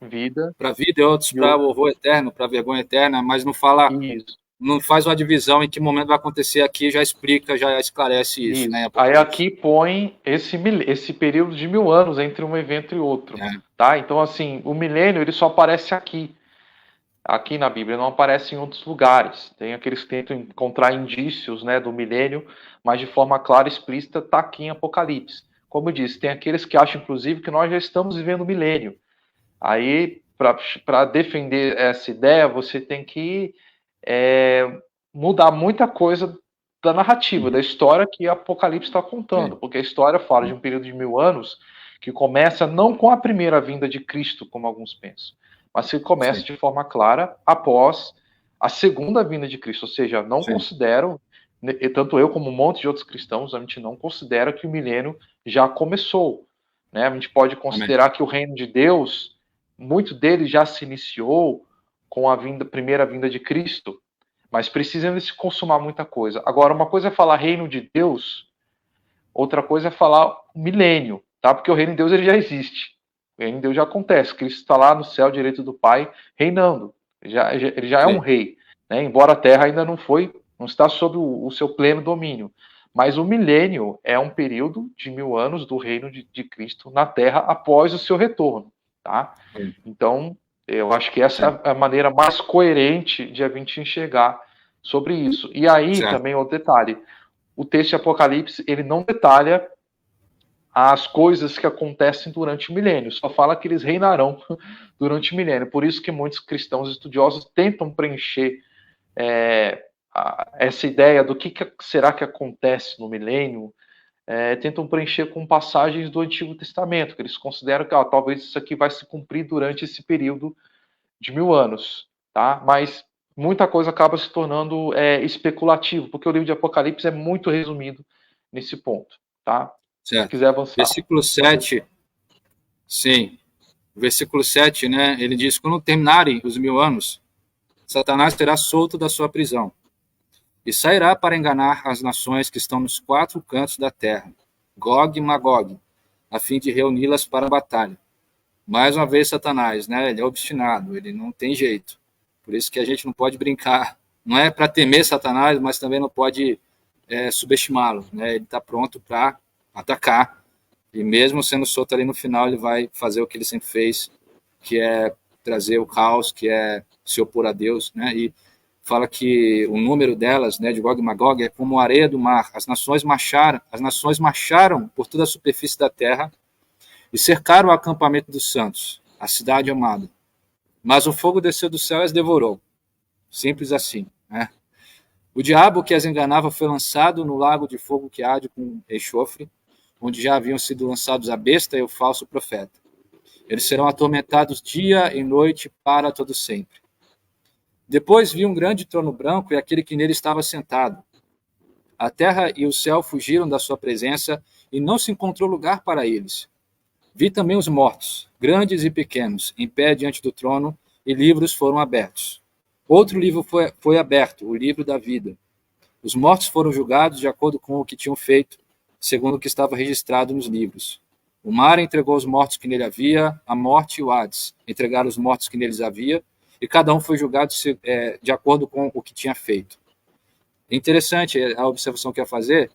Vida. para vida e outros para o horror eterno, para a vergonha eterna, mas não fala, Isso. não faz uma divisão em que momento vai acontecer aqui, já explica, já esclarece isso, né? Aí aqui põe esse período de 1000 anos entre um evento e outro, tá? Então, assim, o milênio ele só aparece aqui na Bíblia, não aparece em outros lugares. Tem aqueles que tentam encontrar indícios, né, do milênio, mas de forma clara e explícita está aqui em Apocalipse. Como eu disse, tem aqueles que acham, inclusive, que nós já estamos vivendo o milênio. Aí, para defender essa ideia, você tem que mudar muita coisa da narrativa, da história que Apocalipse está contando, porque a história fala de um período de 1000 anos que começa não com a primeira vinda de Cristo, como alguns pensam, mas que começa de forma clara após a segunda vinda de Cristo, ou seja, não considero, tanto eu como um monte de outros cristãos, a gente não considera que o milênio já começou, né? A gente pode considerar que o reino de Deus, muito dele já se iniciou com a primeira vinda de Cristo, mas precisa ainda se consumar muita coisa. Agora, uma coisa é falar reino de Deus, outra coisa é falar milênio, tá? Porque o reino de Deus ele já existe. O reino de Deus já acontece. Cristo está lá no céu direito do Pai, reinando. Ele já é um rei, né? Embora a terra ainda não está sob o seu pleno domínio. Mas o milênio é um período de 1000 anos do reino de Cristo na terra após o seu retorno, tá? Então, eu acho que essa é a maneira mais coerente de a gente enxergar sobre isso. E aí, também outro detalhe, o texto de Apocalipse, ele não detalha as coisas que acontecem durante o milênio, só fala que eles reinarão durante o milênio. Por isso que muitos cristãos estudiosos tentam preencher essa ideia do que será que acontece no milênio, tentam preencher com passagens do Antigo Testamento, que eles consideram que talvez isso aqui vai se cumprir durante esse período de 1000 anos, tá? Mas muita coisa acaba se tornando especulativo, porque o livro de Apocalipse é muito resumido nesse ponto, tá? Certo. Se quiser avançar. Versículo 7, sim. Versículo 7, né? Ele diz, quando terminarem os 1000 anos, Satanás será solto da sua prisão e sairá para enganar as nações que estão nos 4 cantos da terra, Gog e Magog, a fim de reuni-las para a batalha. Mais uma vez Satanás, né? Ele é obstinado, ele não tem jeito. Por isso que a gente não pode brincar. Não é para temer Satanás, mas também não pode subestimá-lo, né? Ele está pronto para atacar. E mesmo sendo solto ali no final, ele vai fazer o que ele sempre fez, que é trazer o caos, que é se opor a Deus, né? E fala que o número delas, né, de Gog e Magog, é como a areia do mar. As nações marcharam por toda a superfície da terra e cercaram o acampamento dos santos, a cidade amada. Mas o fogo desceu do céu e as devorou. Simples assim, né? O diabo que as enganava foi lançado no lago de fogo que arde com enxofre, onde já haviam sido lançados a besta e o falso profeta. Eles serão atormentados dia e noite para todo sempre. Depois vi um grande trono branco e aquele que nele estava sentado. A terra e o céu fugiram da sua presença e não se encontrou lugar para eles. Vi também os mortos, grandes e pequenos, em pé diante do trono, e livros foram abertos. Outro livro foi aberto, o livro da vida. Os mortos foram julgados de acordo com o que tinham feito, segundo o que estava registrado nos livros. O mar entregou os mortos que nele havia, a morte e o Hades entregaram os mortos que neles havia, e cada um foi julgado de acordo com o que tinha feito. Interessante a observação que eu ia fazer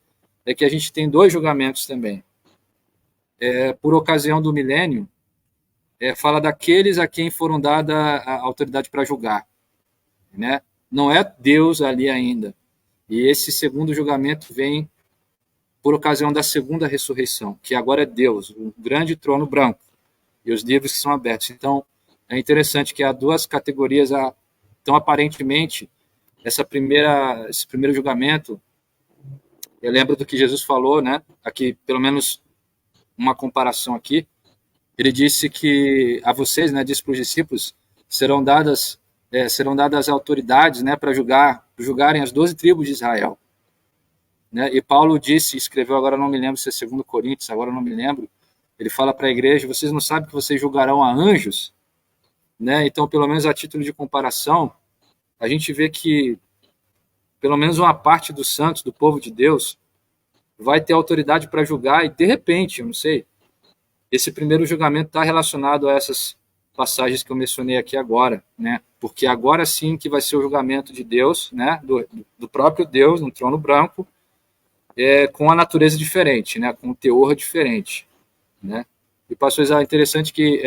é que a gente tem 2 julgamentos também. Por ocasião do milênio, fala daqueles a quem foram dada a autoridade para julgar, né? Não é Deus ali ainda. E esse segundo julgamento vem por ocasião da segunda ressurreição, que agora é Deus, o grande trono branco, e os livros que são abertos. Então, é interessante que há duas categorias. Então, aparentemente, esse primeiro julgamento, eu lembro do que Jesus falou, né? Aqui, pelo menos uma comparação aqui. Ele disse que a vocês, né, disse para os discípulos, serão dadas autoridades, né, para julgarem as 12 tribos de Israel. Né? E Paulo disse, escreveu, agora não me lembro se é 2 Coríntios, agora não me lembro, ele fala para a igreja, vocês não sabem que vocês julgarão a anjos? Né? Então, pelo menos a título de comparação, a gente vê que pelo menos uma parte dos santos, do povo de Deus, vai ter autoridade para julgar e, de repente, eu não sei, esse primeiro julgamento está relacionado a essas passagens que eu mencionei aqui agora, né? Porque agora sim que vai ser o julgamento de Deus, né? Do próprio Deus, no trono branco, com a natureza diferente, né? Com o teor diferente, né? E, pastores, é interessante que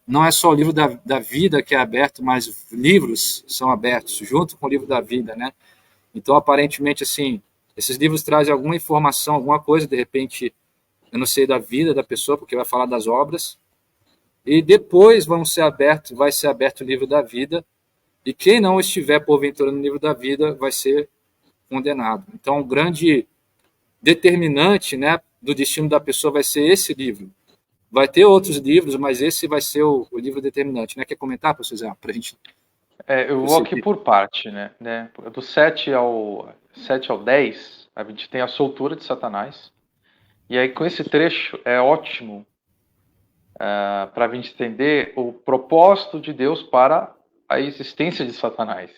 não é só o livro da vida que é aberto, mas livros são abertos junto com o livro da vida, né? Então, aparentemente, assim, esses livros trazem alguma informação, alguma coisa, de repente, eu não sei, da vida da pessoa, porque vai falar das obras, e depois vai ser aberto o livro da vida, e quem não estiver, porventura, no livro da vida, vai ser condenado. Então, o grande determinante, né, do destino da pessoa vai ser esse livro. Vai ter outros livros, mas esse vai ser o livro determinante, né? Quer comentar, professor Zé, para a gente... Eu vou aqui por parte, né? Do 7 ao 10, a gente tem a soltura de Satanás. E aí, com esse trecho, é ótimo para a gente entender o propósito de Deus para a existência de Satanás.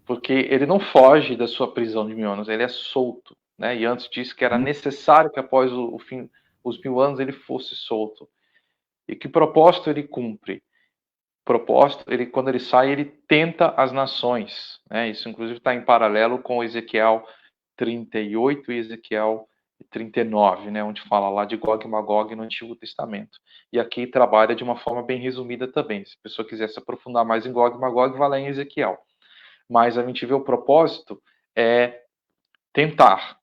Porque ele não foge da sua prisão de 1000 anos, ele é solto. Né? E antes disse que era necessário que após o fim, os 1000 anos, ele fosse solto. E que propósito ele cumpre? Propósito, quando ele sai, ele tenta as nações. Né? Isso, inclusive, está em paralelo com Ezequiel 38 e Ezequiel 39, né? Onde fala lá de Gog e Magog no Antigo Testamento. E aqui trabalha de uma forma bem resumida também. Se a pessoa quiser se aprofundar mais em Gog e Magog, vai lá em Ezequiel. Mas a gente vê o propósito é tentar.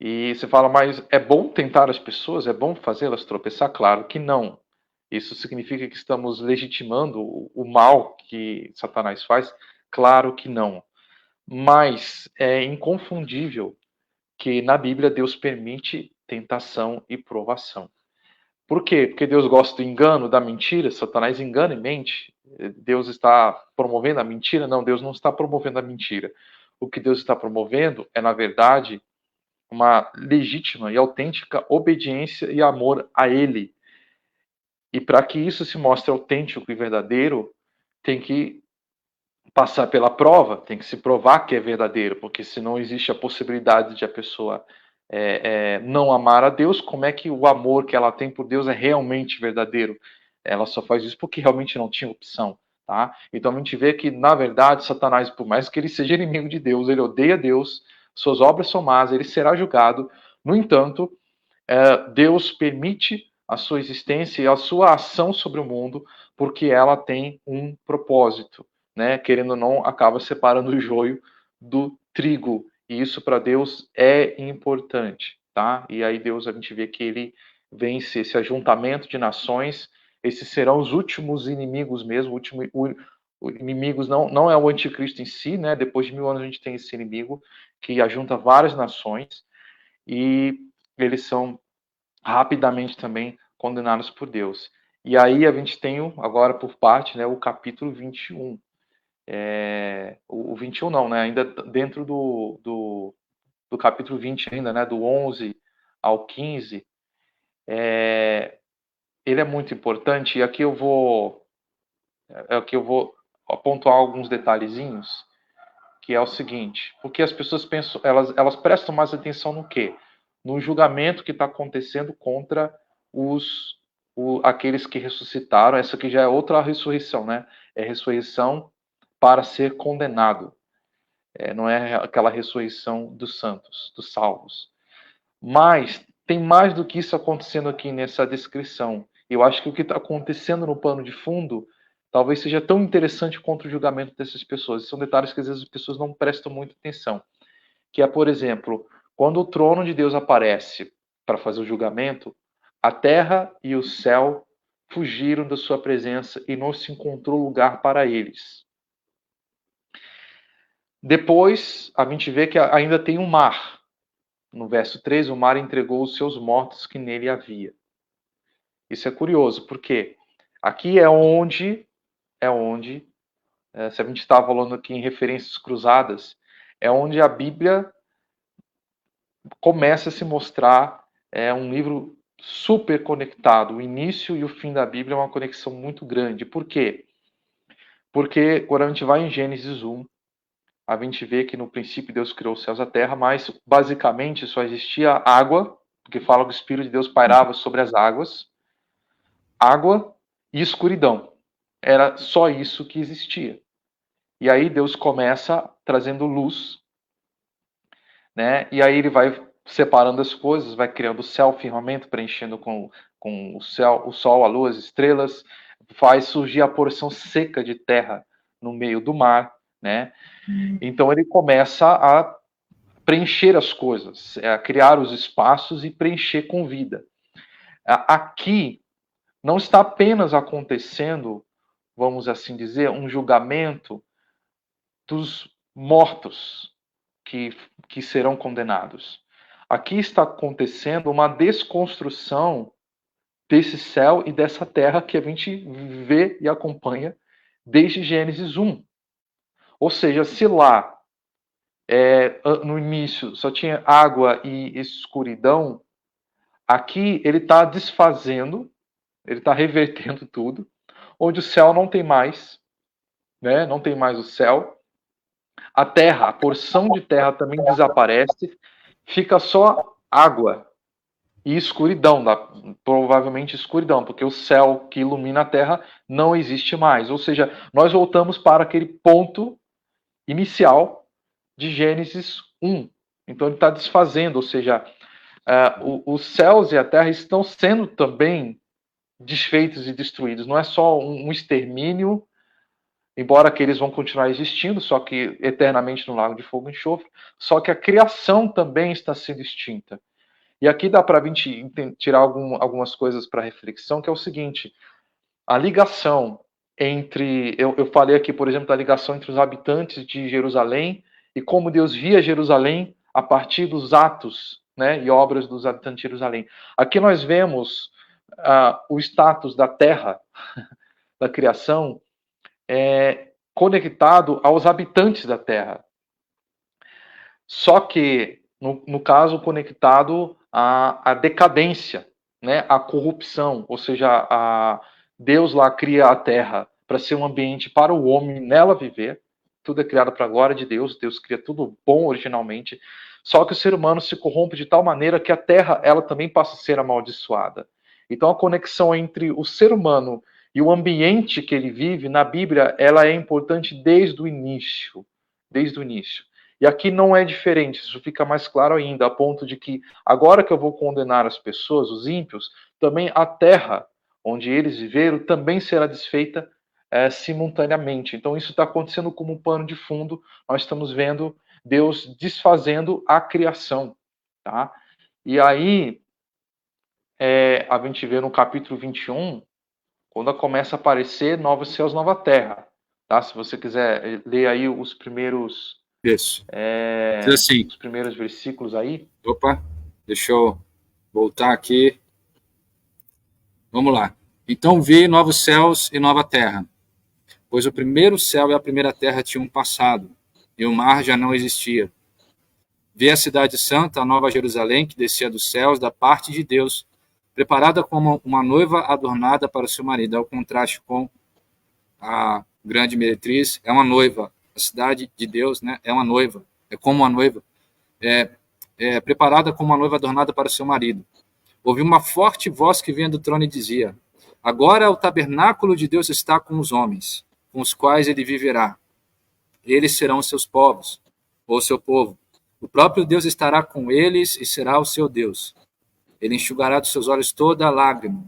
E você fala, mas é bom tentar as pessoas? É bom fazê-las tropeçar? Claro que não. Isso significa que estamos legitimando o mal que Satanás faz? Claro que não. Mas é inconfundível que na Bíblia Deus permite tentação e provação. Por quê? Porque Deus gosta do engano, da mentira. Satanás engana e mente. Deus está promovendo a mentira? Não, Deus não está promovendo a mentira. O que Deus está promovendo é, na verdade, uma legítima e autêntica obediência e amor a Ele. E para que isso se mostre autêntico e verdadeiro, tem que passar pela prova, tem que se provar que é verdadeiro, porque se não existe a possibilidade de a pessoa não amar a Deus, como é que o amor que ela tem por Deus é realmente verdadeiro? Ela só faz isso porque realmente não tinha opção. Tá? Então a gente vê que, na verdade, Satanás, por mais que ele seja inimigo de Deus, ele odeia Deus, suas obras são más, ele será julgado. No entanto, Deus permite a sua existência e a sua ação sobre o mundo, porque ela tem um propósito, né? Querendo ou não, acaba separando o joio do trigo, e isso para Deus é importante, tá? E aí Deus, a gente vê que ele vence esse ajuntamento de nações, esses serão os últimos inimigos mesmo, inimigos não é o anticristo em si, né? Depois de 1000 anos a gente tem esse inimigo que ajunta várias nações, e eles são rapidamente também condenados por Deus. E aí a gente tem agora por parte, né, o capítulo 21. O 21 não, né, ainda dentro do capítulo 20 ainda, né, do 11 ao 15. Ele é muito importante, e aqui eu vou pontuar alguns detalhezinhos, que é o seguinte, porque as pessoas pensam, elas prestam mais atenção no quê? No julgamento que está acontecendo contra aqueles que ressuscitaram. Essa aqui já é outra ressurreição, né? É ressurreição para ser condenado. Não é aquela ressurreição dos santos, dos salvos. Mas tem mais do que isso acontecendo aqui nessa descrição. Eu acho que o que está acontecendo no pano de fundo talvez seja tão interessante quanto o julgamento dessas pessoas. São detalhes que às vezes as pessoas não prestam muita atenção. Que é, por exemplo, Quando o trono de Deus aparece para fazer o julgamento, a terra e o céu fugiram da sua presença e não se encontrou lugar para eles. Depois, a gente vê que ainda tem um mar. No verso 3, o mar entregou os seus mortos que nele havia. Isso é curioso, porque aqui é onde, se a gente está falando aqui em referências cruzadas, é onde a Bíblia começa a se mostrar um livro super conectado. O início e o fim da Bíblia é uma conexão muito grande. Por quê? Porque quando a gente vai em Gênesis 1, a gente vê que no princípio Deus criou os céus e a terra, mas basicamente só existia água, porque fala que o Espírito de Deus pairava sobre as águas, água e escuridão. Era só isso que existia. E aí Deus começa trazendo luz, né? E aí ele vai separando as coisas, vai criando o céu, o firmamento, preenchendo com o céu, o sol, a lua, as estrelas, faz surgir a porção seca de terra no meio do mar, né? Então ele começa a preencher as coisas, a criar os espaços e preencher com vida. Aqui não está apenas acontecendo, vamos assim dizer, um julgamento dos mortos que serão condenados. Aqui está acontecendo uma desconstrução desse céu e dessa terra que a gente vê e acompanha desde Gênesis 1. Ou seja, se lá no início só tinha água e escuridão, aqui ele está desfazendo, ele está revertendo tudo, onde o céu não tem mais, né? Não tem mais o céu. A terra, a porção de terra também desaparece, fica só água e escuridão, provavelmente escuridão, porque o céu que ilumina a terra não existe mais. Ou seja, nós voltamos para aquele ponto inicial de Gênesis 1. Então ele está desfazendo, ou seja, os céus e a terra estão sendo também desfeitos e destruídos. Não é só um extermínio, embora que eles vão continuar existindo, só que eternamente no lago de fogo e enxofre, só que a criação também está sendo extinta. E aqui dá para a gente tirar algumas coisas para reflexão, que é o seguinte: a ligação entre... Eu falei aqui, por exemplo, da ligação entre os habitantes de Jerusalém e como Deus via Jerusalém a partir dos atos, né, e obras dos habitantes de Jerusalém. Aqui nós vemos o status da terra, da criação, conectado aos habitantes da terra. Só que, no caso, conectado à decadência, né, à corrupção, ou seja, Deus lá cria a terra para ser um ambiente para o homem nela viver, tudo é criado para a glória de Deus, Deus cria tudo bom originalmente, só que o ser humano se corrompe de tal maneira que a terra ela também passa a ser amaldiçoada. Então a conexão entre o ser humano e o ambiente que ele vive, na Bíblia, ela é importante desde o início. Desde o início. E aqui não é diferente, isso fica mais claro ainda, a ponto de que agora que eu vou condenar as pessoas, os ímpios, também a terra onde eles viveram também será desfeita simultaneamente. Então isso está acontecendo como um pano de fundo, nós estamos vendo Deus desfazendo a criação. Tá? E aí, a gente vê no capítulo 21, quando começa a aparecer novos céus, nova terra. Tá? Se você quiser ler aí os primeiros... Isso. Assim, os primeiros versículos aí. Opa, deixa eu voltar aqui. Vamos lá. Então vi novos céus e nova terra, pois o primeiro céu e a primeira terra tinham passado, e o mar já não existia. Vi a cidade santa, a nova Jerusalém, que descia dos céus, da parte de Deus, preparada como uma noiva adornada para o seu marido. Ao contraste com a grande meretriz, é uma noiva. A cidade de Deus, né, é uma noiva. É como uma noiva. É preparada como uma noiva adornada para o seu marido. Ouvi uma forte voz que vinha do trono e dizia: agora o tabernáculo de Deus está com os homens, com os quais ele viverá. Eles serão os seus povos, ou seu povo. O próprio Deus estará com eles e será o seu Deus. Ele enxugará dos seus olhos toda a lágrima.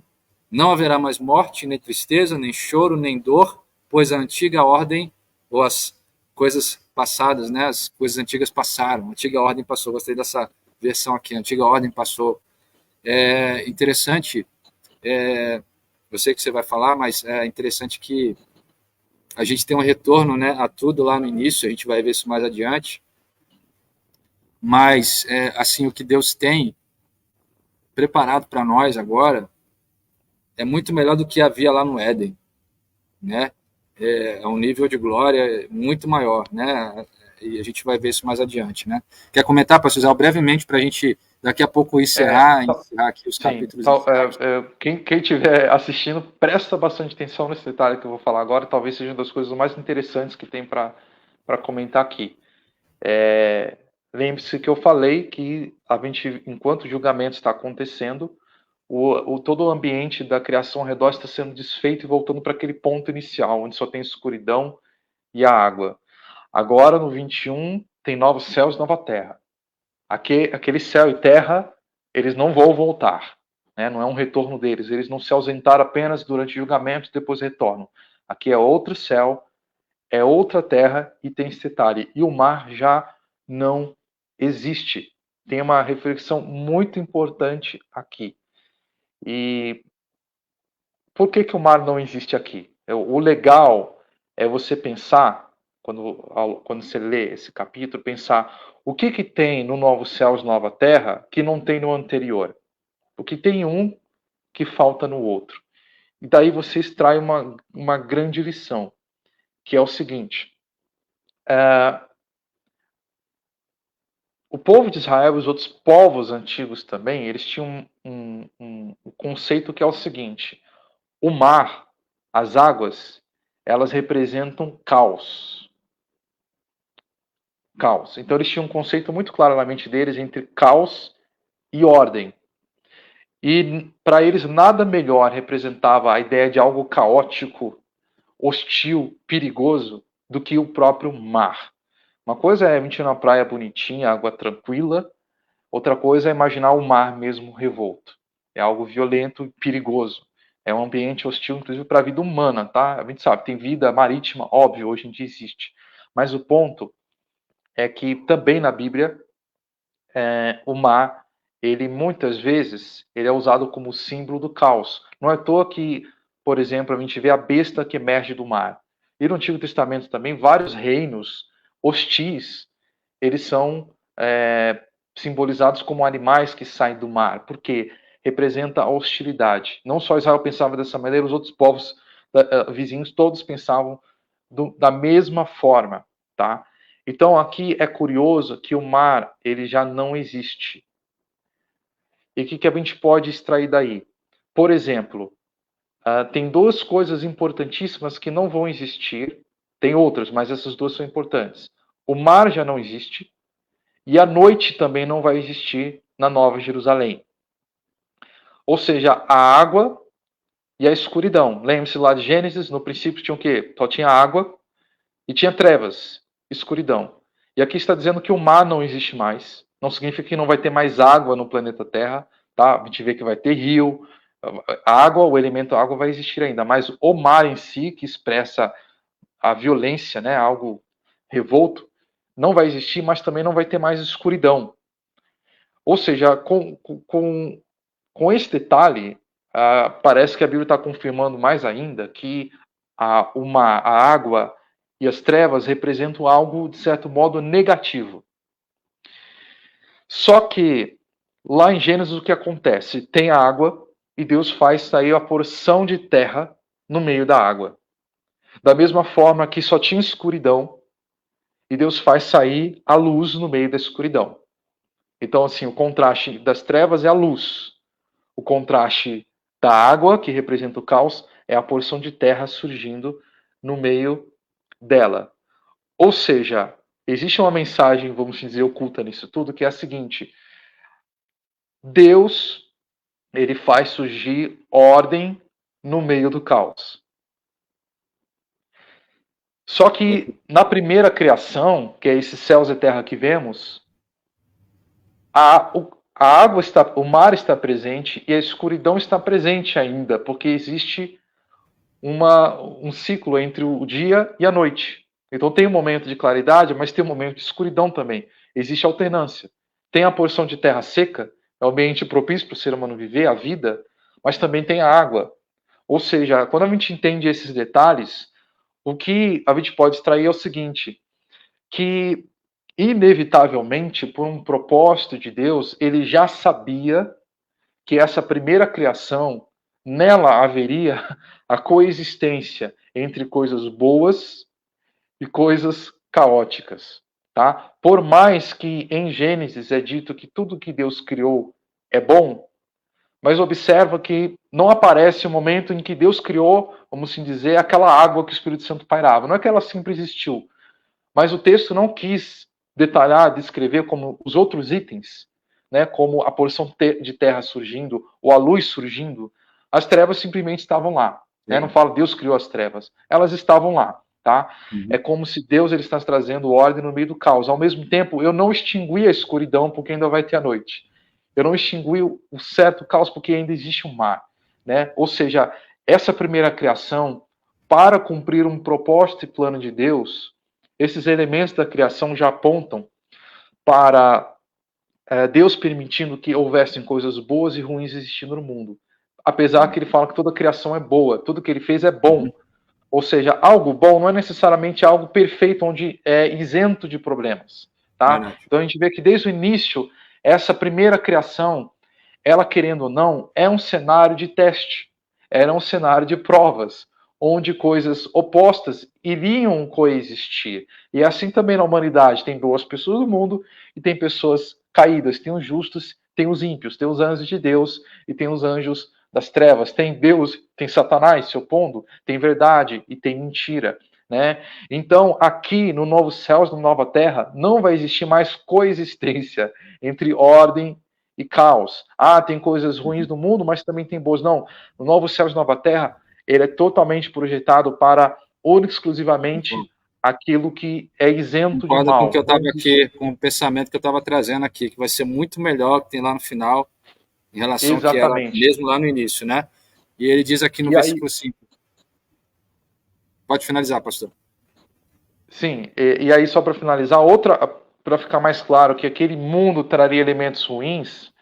Não haverá mais morte, nem tristeza, nem choro, nem dor, pois a antiga ordem, ou as coisas passadas, né, as coisas antigas passaram, a antiga ordem passou. Gostei dessa versão aqui, a antiga ordem passou. É interessante, eu sei que você vai falar, mas é interessante que a gente tem um retorno, né, a tudo lá no início, a gente vai ver isso mais adiante, mas, assim, o que Deus tem preparado para nós agora é muito melhor do que havia lá no Éden, né? É um nível de glória muito maior, né? E a gente vai ver isso mais adiante, né? Quer comentar, pastor Israel, brevemente, para a gente daqui a pouco encerrar aqui os capítulos. Quem estiver assistindo, presta bastante atenção nesse detalhe que eu vou falar agora, talvez seja uma das coisas mais interessantes que tem para comentar aqui. Lembre-se que eu falei que enquanto o julgamento está acontecendo, todo o ambiente da criação ao redor está sendo desfeito e voltando para aquele ponto inicial, onde só tem escuridão e a água. Agora, no 21, tem novos céus e nova terra. Aquele céu e terra, eles não vão voltar. Né? Não é um retorno deles. Eles não se ausentaram apenas durante o julgamento e depois retornam. Aqui é outro céu, é outra terra e tem esse detalhe. E o mar já não existe. Tem uma reflexão muito importante aqui. E por que o mar não existe aqui? O legal é você pensar, quando você lê esse capítulo, pensar o que tem no Novo Céus, Nova Terra que não tem no anterior. O que tem um que falta no outro. E daí você extrai uma grande lição, que é o seguinte. O povo de Israel e os outros povos antigos também, eles tinham um conceito que é o seguinte. O mar, as águas, elas representam caos. Caos. Então eles tinham um conceito muito claro na mente deles entre caos e ordem. E para eles nada melhor representava a ideia de algo caótico, hostil, perigoso, do que o próprio mar. Uma coisa é mentir na praia bonitinha, água tranquila. Outra coisa é imaginar o mar mesmo revolto. É algo violento e perigoso. É um ambiente hostil, inclusive, para a vida humana, tá? A gente sabe, tem vida marítima, óbvio, hoje em dia existe. Mas o ponto é que também na Bíblia, o mar, ele muitas vezes, ele é usado como símbolo do caos. Não é à toa que, por exemplo, a gente vê a besta que emerge do mar. E no Antigo Testamento também, vários reinos hostis, eles são simbolizados como animais que saem do mar, porque representa a hostilidade. Não só Israel pensava dessa maneira, os outros povos vizinhos todos pensavam da mesma forma, tá? Então aqui é curioso que o mar ele já não existe. E o que a gente pode extrair daí? Por exemplo, tem duas coisas importantíssimas que não vão existir. Tem outras, mas essas duas são importantes. O mar já não existe e a noite também não vai existir na Nova Jerusalém. Ou seja, a água e a escuridão. Lembre-se lá de Gênesis, no princípio tinha o quê? Só tinha água e tinha trevas, escuridão. E aqui está dizendo que o mar não existe mais. Não significa que não vai ter mais água no planeta Terra, tá? A gente vê que vai ter rio, a água, o elemento água vai existir ainda, mas o mar em si, que expressa a violência, né, algo revolto, não vai existir, mas também não vai ter mais escuridão. Ou seja, com esse detalhe, parece que a Bíblia está confirmando mais ainda que a água e as trevas representam algo, de certo modo, negativo. Só que, lá em Gênesis, o que acontece? Tem água e Deus faz sair a porção de terra no meio da água. Da mesma forma que só tinha escuridão, e Deus faz sair a luz no meio da escuridão. Então, assim, o contraste das trevas é a luz. O contraste da água, que representa o caos, é a porção de terra surgindo no meio dela. Ou seja, existe uma mensagem, vamos dizer, oculta nisso tudo, que é a seguinte: Deus, ele faz surgir ordem no meio do caos. Só que na primeira criação, que é esses céus e terra que vemos, a água está, o mar está presente e a escuridão está presente ainda, porque existe um ciclo entre o dia e a noite. Então tem um momento de claridade, mas tem um momento de escuridão também. Existe alternância. Tem a porção de terra seca, é o ambiente propício para o ser humano viver, a vida, mas também tem a água. Ou seja, quando a gente entende esses detalhes, o que a gente pode extrair é o seguinte, que inevitavelmente, por um propósito de Deus, ele já sabia que essa primeira criação, nela haveria a coexistência entre coisas boas e coisas caóticas, tá? Por mais que em Gênesis é dito que tudo que Deus criou é bom, mas observa que não aparece o momento em que Deus criou, vamos assim dizer, aquela água que o Espírito Santo pairava. Não é que ela sempre existiu, mas o texto não quis detalhar, descrever como os outros itens, né, como a porção de terra surgindo ou a luz surgindo. As trevas simplesmente estavam lá. Né? Não fala Deus criou as trevas. Elas estavam lá. Tá? É como se Deus ele está trazendo ordem no meio do caos. Ao mesmo tempo, eu não extingui a escuridão porque ainda vai ter a noite. Eu não extingui o certo caos porque ainda existe um mar. Né? Ou seja, essa primeira criação, para cumprir um propósito e plano de Deus, esses elementos da criação já apontam para Deus permitindo que houvessem coisas boas e ruins existindo no mundo. Apesar que ele fala que toda criação é boa, tudo que ele fez é bom. Ou seja, algo bom não é necessariamente algo perfeito, onde é isento de problemas. Tá? Então a gente vê que desde o início, essa primeira criação, ela querendo ou não, é um cenário de teste, era um cenário de provas, onde coisas opostas iriam coexistir. E assim também na humanidade, tem boas pessoas no mundo e tem pessoas caídas, tem os justos, tem os ímpios, tem os anjos de Deus e tem os anjos das trevas, tem Deus, tem Satanás se opondo, tem verdade e tem mentira. Né? Então, aqui no novo céus, na nova terra, não vai existir mais coexistência entre ordem e caos. Ah, tem coisas ruins no mundo, mas também tem boas. Não, no novo céus e nova terra, ele é totalmente projetado para única exclusivamente aquilo que é isento de mal. Com o que eu estava aqui, com o pensamento que eu estava trazendo aqui, que vai ser muito melhor que tem lá no final, em relação ao que era mesmo lá no início, né? E ele diz aqui no versículo 5. Pode finalizar, pastor. Sim, e aí só para finalizar, outra, para ficar mais claro que aquele mundo traria elementos ruins,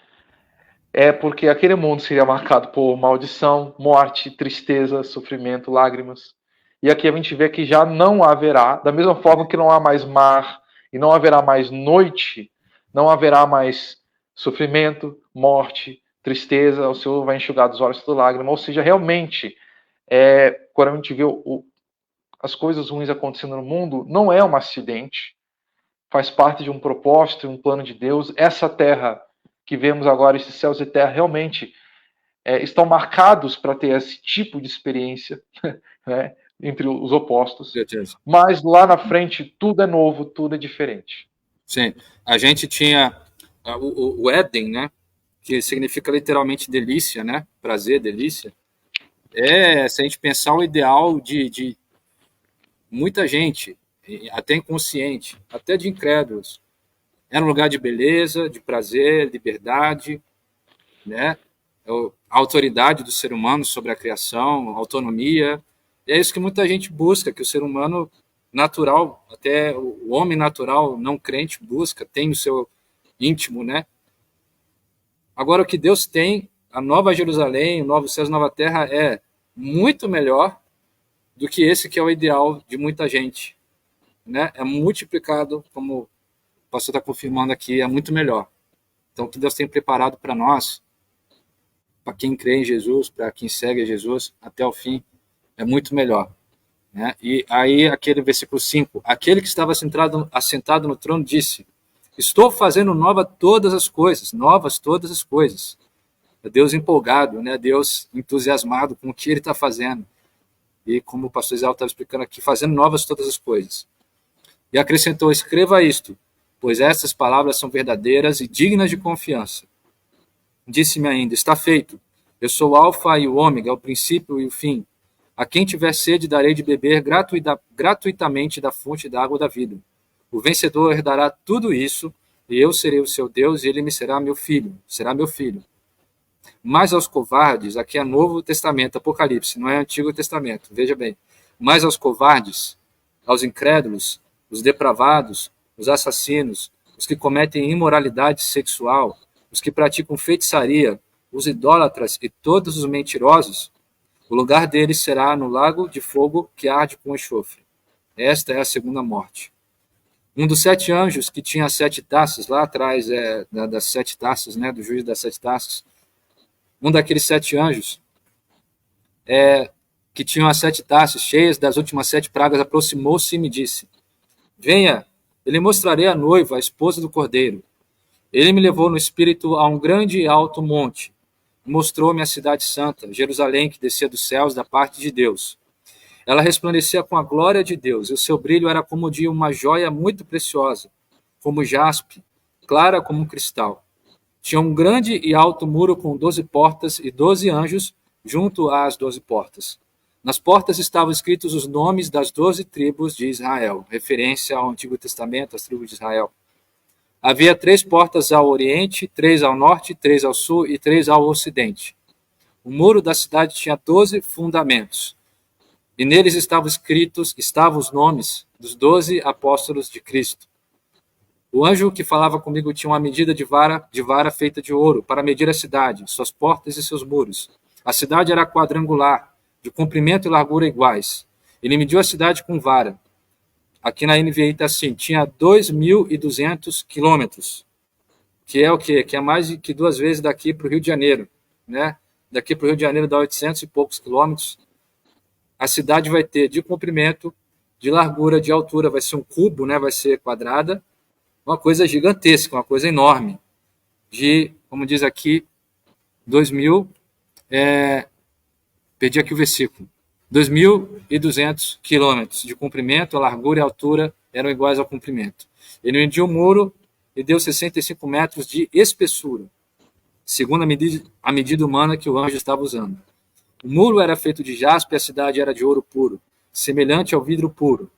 é porque aquele mundo seria marcado por maldição, morte, tristeza, sofrimento, lágrimas. E aqui a gente vê que já não haverá, da mesma forma que não há mais mar e não haverá mais noite, não haverá mais sofrimento, morte, tristeza, o Senhor vai enxugar dos olhos toda lágrima. Ou seja, realmente, quando a gente vê as coisas ruins acontecendo no mundo, não é um acidente, faz parte de um propósito, um plano de Deus. Essa terra que vemos agora, esses céus e terra, realmente estão marcados para ter esse tipo de experiência, né, entre os opostos. Mas lá na frente, tudo é novo, tudo é diferente. Sim, a gente tinha o Éden, né, que significa literalmente delícia, né, prazer, delícia. Se a gente pensar o ideal de muita gente, até inconsciente, até de incrédulos, era um lugar de beleza, de prazer, liberdade, né? A autoridade do ser humano sobre a criação, autonomia. E é isso que muita gente busca, que o ser humano natural, até o homem natural, não crente, busca, tem no seu íntimo, né? Agora, o que Deus tem, a Nova Jerusalém, o Novo Céu e Nova Terra, é muito melhor do que esse que é o ideal de muita gente, né? É multiplicado, como o pastor está confirmando aqui, é muito melhor. Então, o que Deus tem preparado para nós, para quem crê em Jesus, para quem segue Jesus até o fim, é muito melhor. Né? E aí, aquele versículo 5, aquele que estava assentado no trono disse, estou fazendo novas todas as coisas. É Deus empolgado, né? Deus entusiasmado com o que ele está fazendo. E como o pastor Israel estava explicando aqui, fazendo novas todas as coisas. E acrescentou, escreva isto, pois essas palavras são verdadeiras e dignas de confiança. Disse-me ainda, está feito, eu sou o alfa e o ômega, o princípio e o fim. A quem tiver sede darei de beber gratuitamente da fonte da água da vida. O vencedor herdará tudo isso, e eu serei o seu Deus, e ele me será meu filho. Mas aos covardes, aqui é Novo Testamento, Apocalipse, não é Antigo Testamento, veja bem. Mas aos covardes, aos incrédulos, os depravados, os assassinos, os que cometem imoralidade sexual, os que praticam feitiçaria, os idólatras e todos os mentirosos, o lugar deles será no lago de fogo que arde com enxofre. Esta é a segunda morte. Um dos 7 anjos que tinha as 7 taças, lá atrás das 7 taças, né, do juízo das 7 taças, um daqueles 7 anjos que tinham as 7 taças cheias das últimas 7 pragas aproximou-se e me disse: Venha, eu lhe mostrarei a noiva, a esposa do Cordeiro. Ele me levou no espírito a um grande e alto monte, e mostrou-me a cidade santa, Jerusalém, que descia dos céus da parte de Deus. Ela resplandecia com a glória de Deus, e o seu brilho era como de uma joia muito preciosa, como jaspe, clara como um cristal. Tinha um grande e alto muro com 12 portas e 12 anjos junto às 12 portas. Nas portas estavam escritos os nomes das 12 tribos de Israel, referência ao Antigo Testamento, às tribos de Israel. Havia 3 portas ao oriente, 3 ao norte, 3 ao sul e 3 ao ocidente. O muro da cidade tinha 12 fundamentos, e neles estavam os nomes dos 12 apóstolos de Cristo. O anjo que falava comigo tinha uma medida de vara feita de ouro, para medir a cidade, suas portas e seus muros. A cidade era quadrangular, de comprimento e largura iguais. Ele mediu a cidade com vara. Aqui na NVI está assim, tinha 2.200 quilômetros, que é o quê? Que é mais que 2 vezes daqui para o Rio de Janeiro, né? Daqui para o Rio de Janeiro dá 800 e poucos quilômetros. A cidade vai ter de comprimento, de largura, de altura, vai ser um cubo, né? Vai ser quadrada, uma coisa gigantesca, uma coisa enorme, de, como diz aqui, 2.000, perdi aqui o versículo, 2.200 quilômetros de comprimento, a largura e a altura eram iguais ao comprimento. Ele mediu o muro e deu 65 metros de espessura, segundo a medida humana que o anjo estava usando. O muro era feito de jaspe e a cidade era de ouro puro, semelhante ao vidro puro.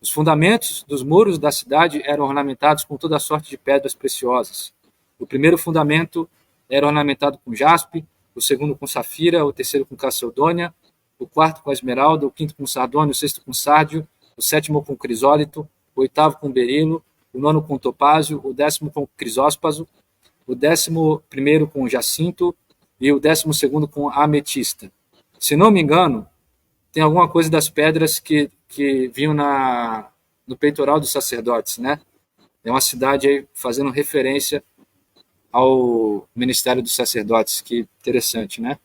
Os fundamentos dos muros da cidade eram ornamentados com toda sorte de pedras preciosas. O primeiro fundamento era ornamentado com jaspe, o segundo com safira, o terceiro com calcedônia, o quarto com esmeralda, o quinto com sardônio, o sexto com sárdio, o sétimo com crisólito, o oitavo com berilo, o nono com topázio, o 10º com crisóspaso, o 11º com jacinto e o 12º com ametista. Se não me engano, tem alguma coisa das pedras que vinham no peitoral dos sacerdotes, né? É uma cidade aí fazendo referência ao ministério dos sacerdotes, que interessante, né?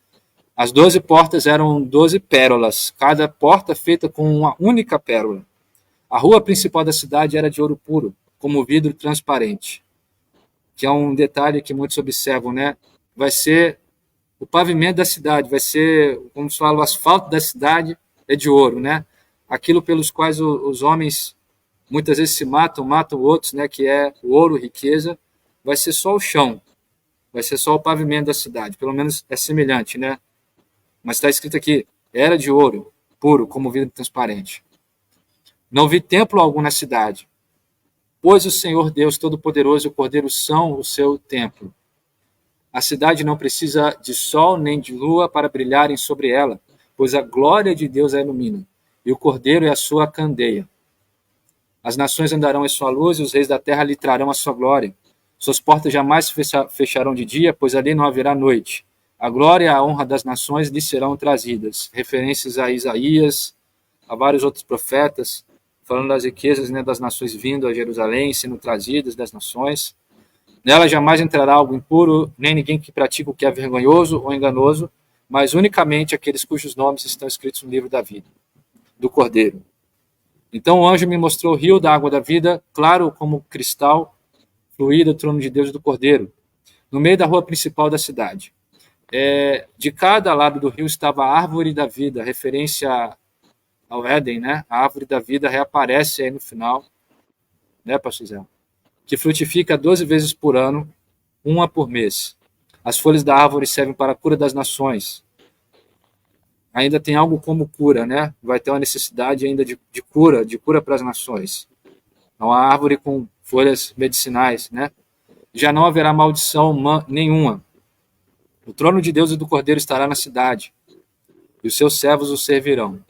As 12 portas eram 12 pérolas, cada porta feita com uma única pérola. A rua principal da cidade era de ouro puro, como vidro transparente, que é um detalhe que muitos observam, né? Vai ser o pavimento da cidade, vai ser, como se fala, o asfalto da cidade é de ouro, né? Aquilo pelos quais os homens muitas vezes se matam outros, né? Que é o ouro, riqueza, vai ser só o chão, vai ser só o pavimento da cidade, pelo menos é semelhante, né? Mas está escrito aqui, era de ouro, puro, como vidro transparente. Não vi templo algum na cidade, pois o Senhor Deus Todo-Poderoso e o Cordeiro são o seu templo. A cidade não precisa de sol nem de lua para brilharem sobre ela, pois a glória de Deus a ilumina, e o Cordeiro é a sua candeia. As nações andarão em sua luz, e os reis da terra lhe trarão a sua glória. Suas portas jamais se fecharão de dia, pois ali não haverá noite. A glória e a honra das nações lhe serão trazidas. Referências a Isaías, a vários outros profetas, falando das riquezas, né, das nações vindo a Jerusalém, sendo trazidas das nações. Nela jamais entrará algo impuro, nem ninguém que pratica o que é vergonhoso ou enganoso, mas unicamente aqueles cujos nomes estão escritos no livro da vida, do Cordeiro. Então o anjo me mostrou o rio da água da vida, claro como cristal, fluía do trono de Deus e do Cordeiro, no meio da rua principal da cidade. De cada lado do rio estava a árvore da vida, referência ao Éden, né? A árvore da vida reaparece aí no final, né, pastor Zé? Que frutifica 12 vezes por ano, uma por mês. As folhas da árvore servem para a cura das nações. Ainda tem algo como cura, né? Vai ter uma necessidade ainda de cura para as nações. É uma árvore com folhas medicinais, né? Já não haverá maldição nenhuma. O trono de Deus e do Cordeiro estará na cidade, e os seus servos o servirão.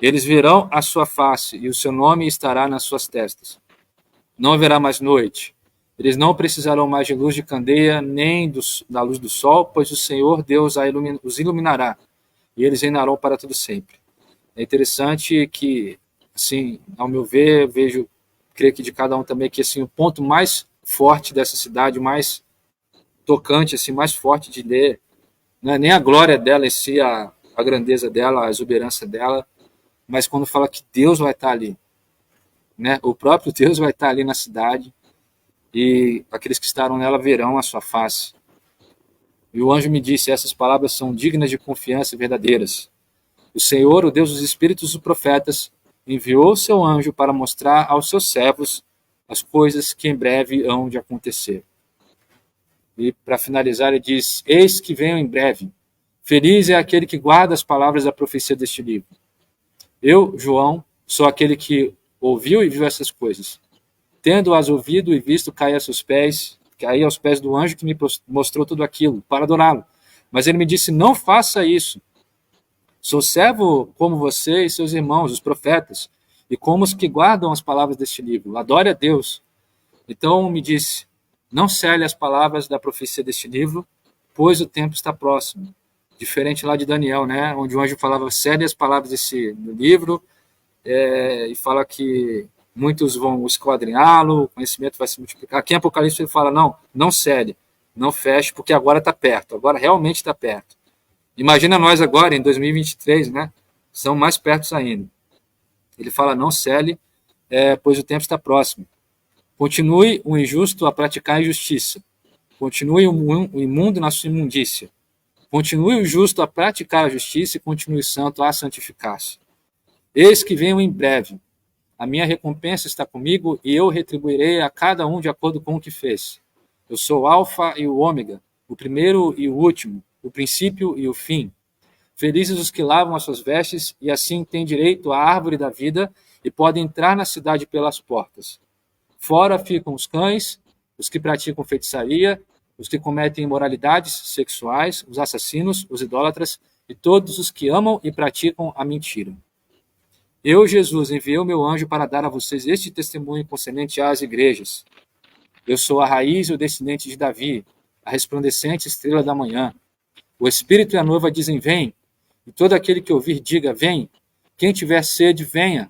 Eles verão a sua face, e o seu nome estará nas suas testas. Não haverá mais noite. Eles não precisarão mais de luz de candeia, nem da luz do sol, pois o Senhor Deus os iluminará, e eles reinarão para todo sempre. É interessante que, assim, ao meu ver, vejo, creio que de cada um também, que assim, o ponto mais forte dessa cidade, mais tocante, assim, mais forte de ler, não é nem a glória dela em si, a grandeza dela, a exuberância dela, mas quando fala que Deus vai estar ali, né? O próprio Deus vai estar ali na cidade, e aqueles que estarão nela verão a sua face. E o anjo me disse: essas palavras são dignas de confiança e verdadeiras. O Senhor, o Deus dos espíritos dos profetas, enviou seu anjo para mostrar aos seus servos as coisas que em breve hão de acontecer. E para finalizar, ele diz: eis que venho em breve. Feliz é aquele que guarda as palavras da profecia deste livro. Eu, João, sou aquele que ouviu e viu essas coisas. Tendo-as ouvido e visto, caí aos pés do anjo que me mostrou tudo aquilo, para adorá-lo. Mas ele me disse: não faça isso. Sou servo como você e seus irmãos, os profetas, e como os que guardam as palavras deste livro. Adore a Deus. Então me disse: não cele as palavras da profecia deste livro, pois o tempo está próximo. Diferente lá de Daniel, né, onde o anjo falava: cele as palavras desse livro, e fala que muitos vão esquadrinhá-lo, o conhecimento vai se multiplicar. Aqui em Apocalipse ele fala: não cele, não feche, porque agora está perto, agora realmente está perto. Imagina nós agora, em 2023, né? São mais perto ainda. Ele fala: não cele, pois o tempo está próximo. Continue o injusto a praticar a injustiça. Continue o imundo na sua imundícia. Continue o justo a praticar a justiça e continue o santo a santificar-se. Eis que venho em breve. A minha recompensa está comigo e eu retribuirei a cada um de acordo com o que fez. Eu sou o Alfa e o Ômega, o primeiro e o último, o princípio e o fim. Felizes os que lavam as suas vestes e assim têm direito à árvore da vida e podem entrar na cidade pelas portas. Fora ficam os cães, os que praticam feitiçaria, os que cometem imoralidades sexuais, os assassinos, os idólatras e todos os que amam e praticam a mentira. Eu, Jesus, enviei o meu anjo para dar a vocês este testemunho concernente às igrejas. Eu sou a raiz e o descendente de Davi, a resplandecente estrela da manhã. O Espírito e a noiva dizem: vem. E todo aquele que ouvir, diga: vem. Quem tiver sede, venha.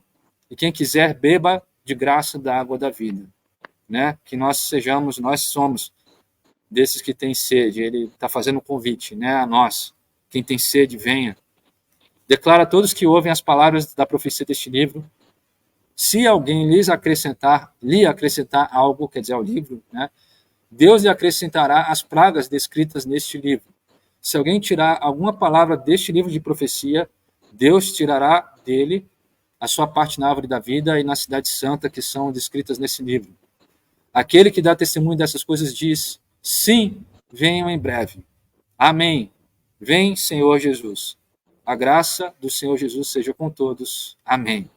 E quem quiser, beba de graça da água da vida. Né? Que nós somos desses que têm sede. Ele está fazendo um convite, né, a nós. Quem tem sede, venha. Declara a todos que ouvem as palavras da profecia deste livro. Se alguém lhe acrescentar algo, quer dizer, ao livro, né, Deus lhe acrescentará as pragas descritas neste livro. Se alguém tirar alguma palavra deste livro de profecia, Deus tirará dele a sua parte na árvore da vida e na cidade santa que são descritas nesse livro. Aquele que dá testemunho dessas coisas diz: sim, venham em breve. Amém. Vem, Senhor Jesus. A graça do Senhor Jesus seja com todos. Amém.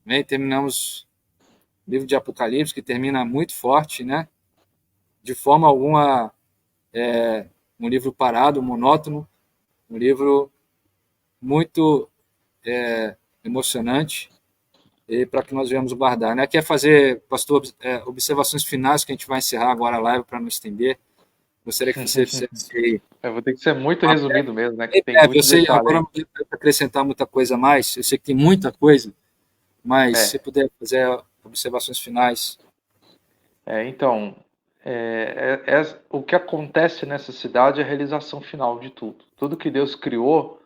Bem, terminamos o livro de Apocalipse, que termina muito forte, né? De forma alguma um livro parado, monótono, um livro muito emocionante, e para que nós venhamos guardar. Né? Quer fazer, pastor, observações finais, que a gente vai encerrar agora a live para não estender? Gostaria que você fizesse... Eu vou ter que ser muito resumido mesmo, né? Que tem eu sei, detalhe. agora não deu para acrescentar muita coisa a mais, eu sei que tem muita coisa, mas se puder fazer observações finais. Então, o que acontece nessa cidade é a realização final de tudo. Tudo que Deus criou,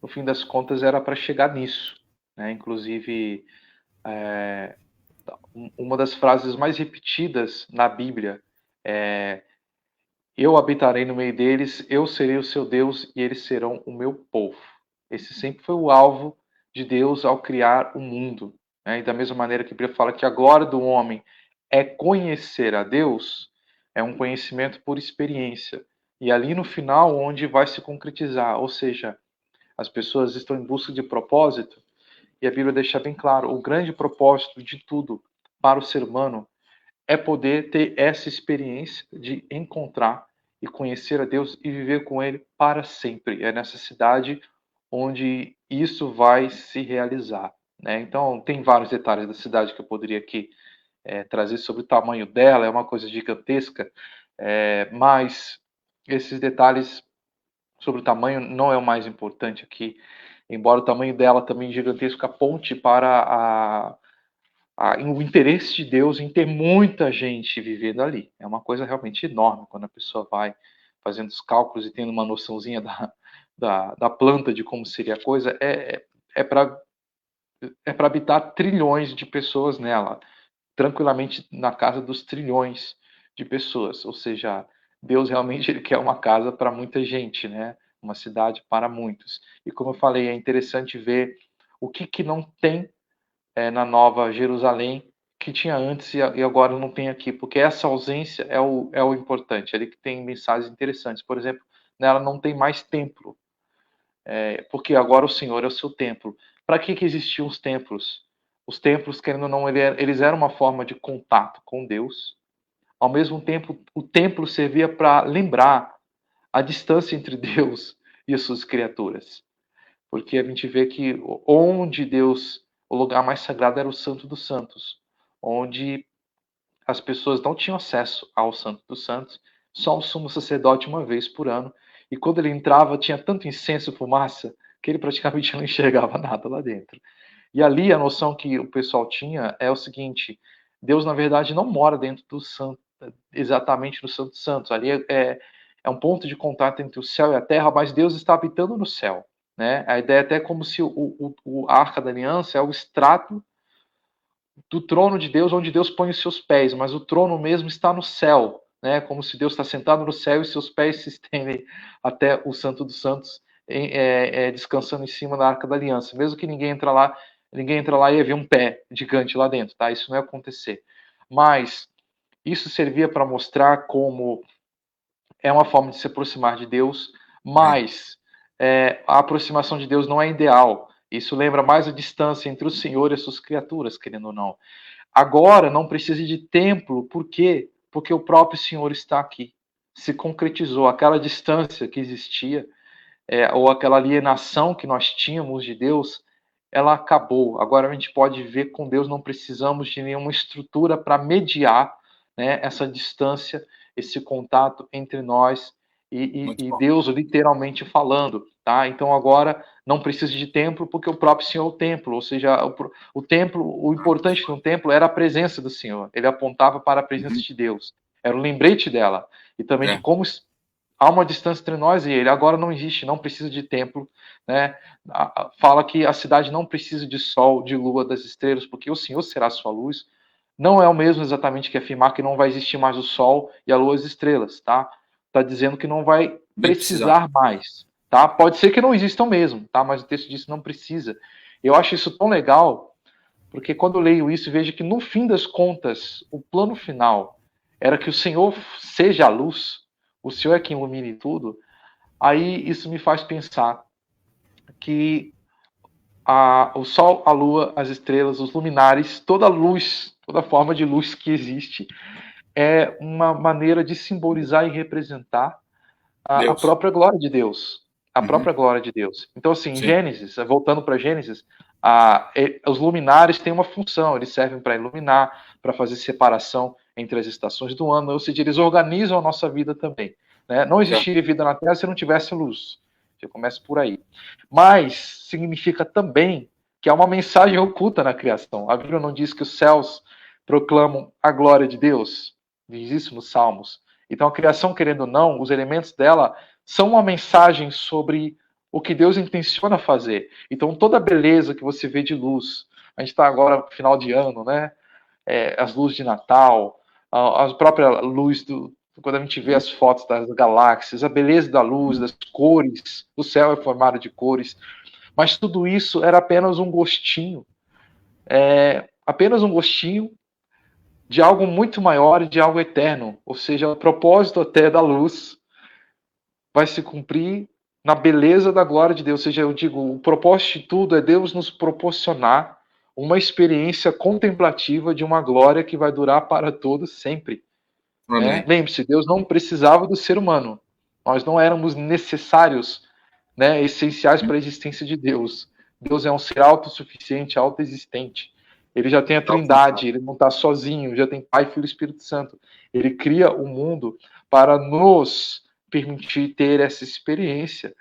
no fim das contas, era para chegar nisso. Né? Inclusive, uma das frases mais repetidas na Bíblia é: eu habitarei no meio deles, eu serei o seu Deus e eles serão o meu povo. Esse sempre foi o alvo de Deus ao criar o mundo. Né? E da mesma maneira que a Bíblia fala que a glória do homem é conhecer a Deus, é um conhecimento por experiência. E ali no final, onde vai se concretizar, ou seja, as pessoas estão em busca de propósito, e a Bíblia deixa bem claro, o grande propósito de tudo para o ser humano é poder ter essa experiência de encontrar e conhecer a Deus e viver com Ele para sempre. É nessa cidade onde isso vai se realizar. Né? Então, tem vários detalhes da cidade que eu poderia aqui trazer sobre o tamanho dela, é uma coisa gigantesca, mas esses detalhes sobre o tamanho não é o mais importante aqui, embora o tamanho dela também gigantesco aponte para o interesse de Deus em ter muita gente vivendo ali. É uma coisa realmente enorme quando a pessoa vai fazendo os cálculos e tendo uma noçãozinha da planta de como seria a coisa. É para habitar trilhões de pessoas nela, tranquilamente na casa dos trilhões de pessoas. Ou seja, Deus realmente ele quer uma casa para muita gente, né? Uma cidade para muitos. E como eu falei, é interessante ver o que não tem na Nova Jerusalém que tinha antes e agora não tem aqui, porque essa ausência é o importante. Ali que tem mensagens interessantes. Por exemplo, nela não tem mais templo, porque agora o Senhor é o seu templo. Para que existiam os templos? Os templos, querendo ou não, eles eram uma forma de contato com Deus. Ao mesmo tempo, o templo servia para lembrar a distância entre Deus e as suas criaturas. Porque a gente vê que onde Deus, o lugar mais sagrado era o Santo dos Santos, onde as pessoas não tinham acesso ao Santo dos Santos, só o sumo sacerdote uma vez por ano. E quando ele entrava, tinha tanto incenso e fumaça que ele praticamente não enxergava nada lá dentro. E ali a noção que o pessoal tinha é o seguinte: Deus, na verdade, não mora dentro do santo, exatamente no Santo dos Santos. Ali é um ponto de contato entre o céu e a terra, mas Deus está habitando no céu. Né? A ideia é até como se a Arca da Aliança é o extrato do trono de Deus, onde Deus põe os seus pés, mas o trono mesmo está no céu, né? Como se Deus está sentado no céu e seus pés se estendem até o Santo dos Santos, descansando em cima da Arca da Aliança. Mesmo que ninguém entra lá e vê um pé gigante lá dentro, tá? Isso não ia acontecer. Mas isso servia para mostrar como é uma forma de se aproximar de Deus, mas a aproximação de Deus não é ideal. Isso lembra mais a distância entre o Senhor e as suas criaturas, querendo ou não. Agora não precisa de templo, por quê? Porque o próprio Senhor está aqui. Se concretizou aquela distância que existia, ou aquela alienação que nós tínhamos de Deus, ela acabou. Agora a gente pode ver com Deus, não precisamos de nenhuma estrutura para mediar, né, essa distância, esse contato entre nós e Deus, literalmente falando. Tá? Então agora não precisa de templo, porque o próprio Senhor é o templo, ou seja, o templo, o importante no templo era a presença do Senhor, ele apontava para a presença de Deus, era o lembrete dela, e também de como há uma distância entre nós e ele. Agora não existe, não precisa de templo, né? Fala que a cidade não precisa de sol, de lua, das estrelas, porque o Senhor será a sua luz. Não é o mesmo exatamente que afirmar que não vai existir mais o sol e a lua e as estrelas, tá? Está dizendo que não vai precisar mais, tá? Pode ser que não existam mesmo, tá? Mas o texto diz que não precisa. Eu acho isso tão legal, porque quando eu leio isso, vejo que no fim das contas, o plano final era que o Senhor seja a luz, o Senhor é quem ilumine tudo. Aí isso me faz pensar que o sol, a lua, as estrelas, os luminares, toda luz, toda forma de luz que existe é uma maneira de simbolizar e representar a própria glória de Deus. A própria glória de Deus. Então, assim, em Gênesis, voltando para Gênesis, os luminares têm uma função, eles servem para iluminar, para fazer separação entre as estações do ano, ou seja, eles organizam a nossa vida também. Né? Não existiria vida na Terra se não tivesse luz. Já começa por aí. Mas significa também que há uma mensagem oculta na criação. A Bíblia não diz que os céus proclamam a glória de Deus? Diz isso nos Salmos. Então a criação, querendo ou não, os elementos dela são uma mensagem sobre o que Deus intenciona fazer. Então toda a beleza que você vê de luz, a gente está agora no final de ano, né? As luzes de Natal, a própria luz quando a gente vê as fotos das galáxias, a beleza da luz, das cores, o céu é formado de cores, mas tudo isso era apenas um gostinho, de algo muito maior e de algo eterno, ou seja, o propósito até da luz vai se cumprir na beleza da glória de Deus, ou seja, eu digo, o propósito de tudo é Deus nos proporcionar uma experiência contemplativa de uma glória que vai durar para todos sempre. Né? Lembre-se, Deus não precisava do ser humano. Nós não éramos necessários, essenciais para a existência de Deus. Deus é um ser autossuficiente, autoexistente. Ele já tem a Trindade, ele não está sozinho, já tem Pai, Filho e Espírito Santo. Ele cria o mundo para nos permitir ter essa experiência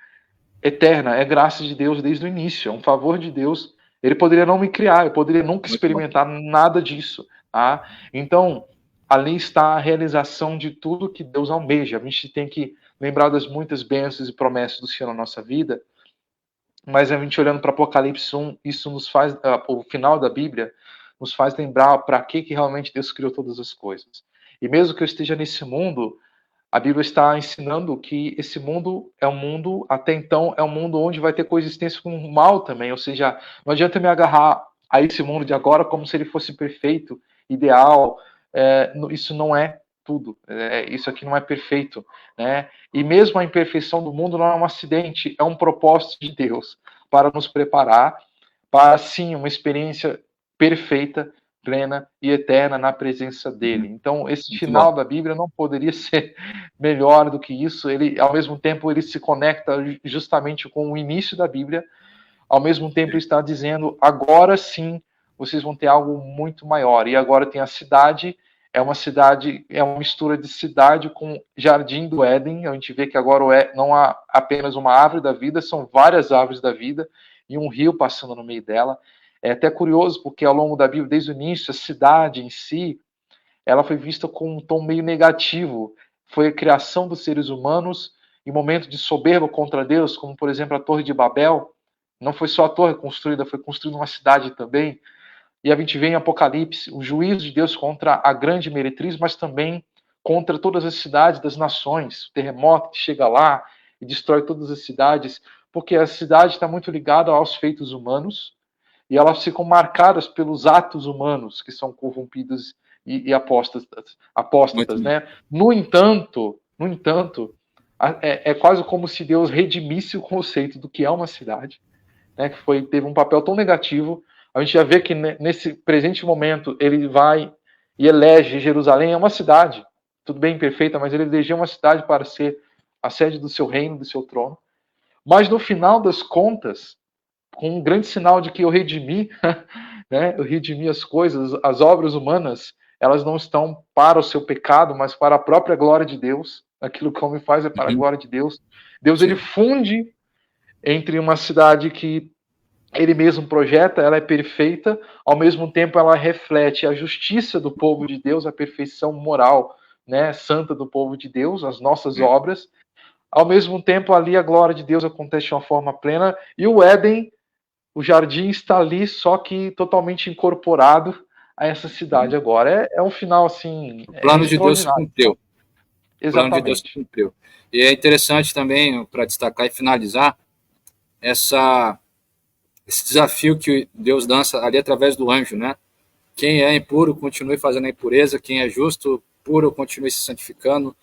eterna. É graça de Deus desde o início, é um favor de Deus. Ele poderia não me criar, eu poderia nunca experimentar nada disso. Tá? Então, ali está a realização de tudo que Deus almeja. A gente tem que lembrar das muitas bênçãos e promessas do Senhor na nossa vida, mas a gente olhando para Apocalipse 1, isso nos faz, o final da Bíblia, nos faz lembrar para que realmente Deus criou todas as coisas. E mesmo que eu esteja nesse mundo, a Bíblia está ensinando que esse mundo é um mundo, até então, é um mundo onde vai ter coexistência com o mal também. Ou seja, não adianta me agarrar a esse mundo de agora como se ele fosse perfeito, ideal. Isso não é tudo. Isso aqui não é perfeito, né? E mesmo a imperfeição do mundo não é um acidente, é um propósito de Deus para nos preparar para, sim, uma experiência perfeita, plena e eterna na presença dele. Então, esse final da Bíblia não poderia ser melhor do que isso. Ele, ao mesmo tempo, ele se conecta justamente com o início da Bíblia. Ao mesmo tempo, ele está dizendo, agora sim, vocês vão ter algo muito maior. E agora tem a cidade, é uma mistura de cidade com jardim do Éden. A gente vê que agora não há apenas uma árvore da vida, são várias árvores da vida e um rio passando no meio dela. É até curioso, porque ao longo da Bíblia, desde o início, a cidade em si, ela foi vista com um tom meio negativo. Foi a criação dos seres humanos em momento de soberba contra Deus, como, por exemplo, a Torre de Babel. Não foi só a torre construída, foi construída uma cidade também. E a gente vê em Apocalipse o juízo de Deus contra a grande meretriz, mas também contra todas as cidades das nações. O terremoto que chega lá e destrói todas as cidades, porque a cidade está muito ligada aos feitos humanos, e elas ficam marcadas pelos atos humanos que são corrompidos e apóstatas, né? No entanto, é quase como se Deus redimisse o conceito do que é uma cidade, né? Que teve um papel tão negativo. A gente já vê que nesse presente momento ele vai e elege Jerusalém, é uma cidade, tudo bem, perfeita, mas ele elegeu uma cidade para ser a sede do seu reino, do seu trono. Mas no final das contas, com um grande sinal de que eu redimi, né? Eu redimi as coisas, as obras humanas, elas não estão para o seu pecado, mas para a própria glória de Deus. Aquilo que o homem faz é para a glória de Deus. Deus, ele funde entre uma cidade que ele mesmo projeta, ela é perfeita, ao mesmo tempo ela reflete a justiça do povo de Deus, a perfeição moral, né, santa do povo de Deus, as nossas obras. Ao mesmo tempo, ali a glória de Deus acontece de uma forma plena, e o Éden, o jardim está ali, só que totalmente incorporado a essa cidade agora. É um final, assim, o plano de Deus se cumpriu. Exatamente. O plano de Deus se cumpriu. E é interessante também, para destacar e finalizar, esse desafio que Deus lança ali através do anjo, né? Quem é impuro, continue fazendo a impureza. Quem é justo, puro, continue se santificando.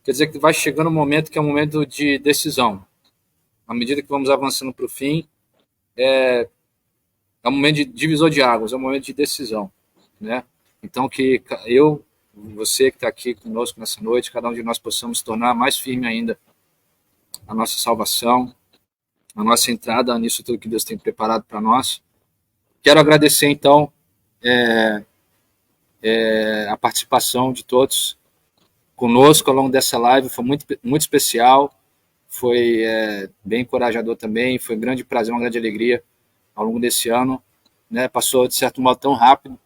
Quer dizer que vai chegando um momento que é um momento de decisão. À medida que vamos avançando para o fim, é um momento de divisor de águas, é um momento de decisão, né? Então, que você que está aqui conosco nessa noite, cada um de nós possamos tornar mais firme ainda a nossa salvação, a nossa entrada nisso tudo que Deus tem preparado para nós. Quero agradecer, então, a participação de todos conosco ao longo dessa live. Foi muito, muito especial, foi bem encorajador também, foi um grande prazer, uma grande alegria ao longo desse ano, né? Passou de certo modo tão rápido,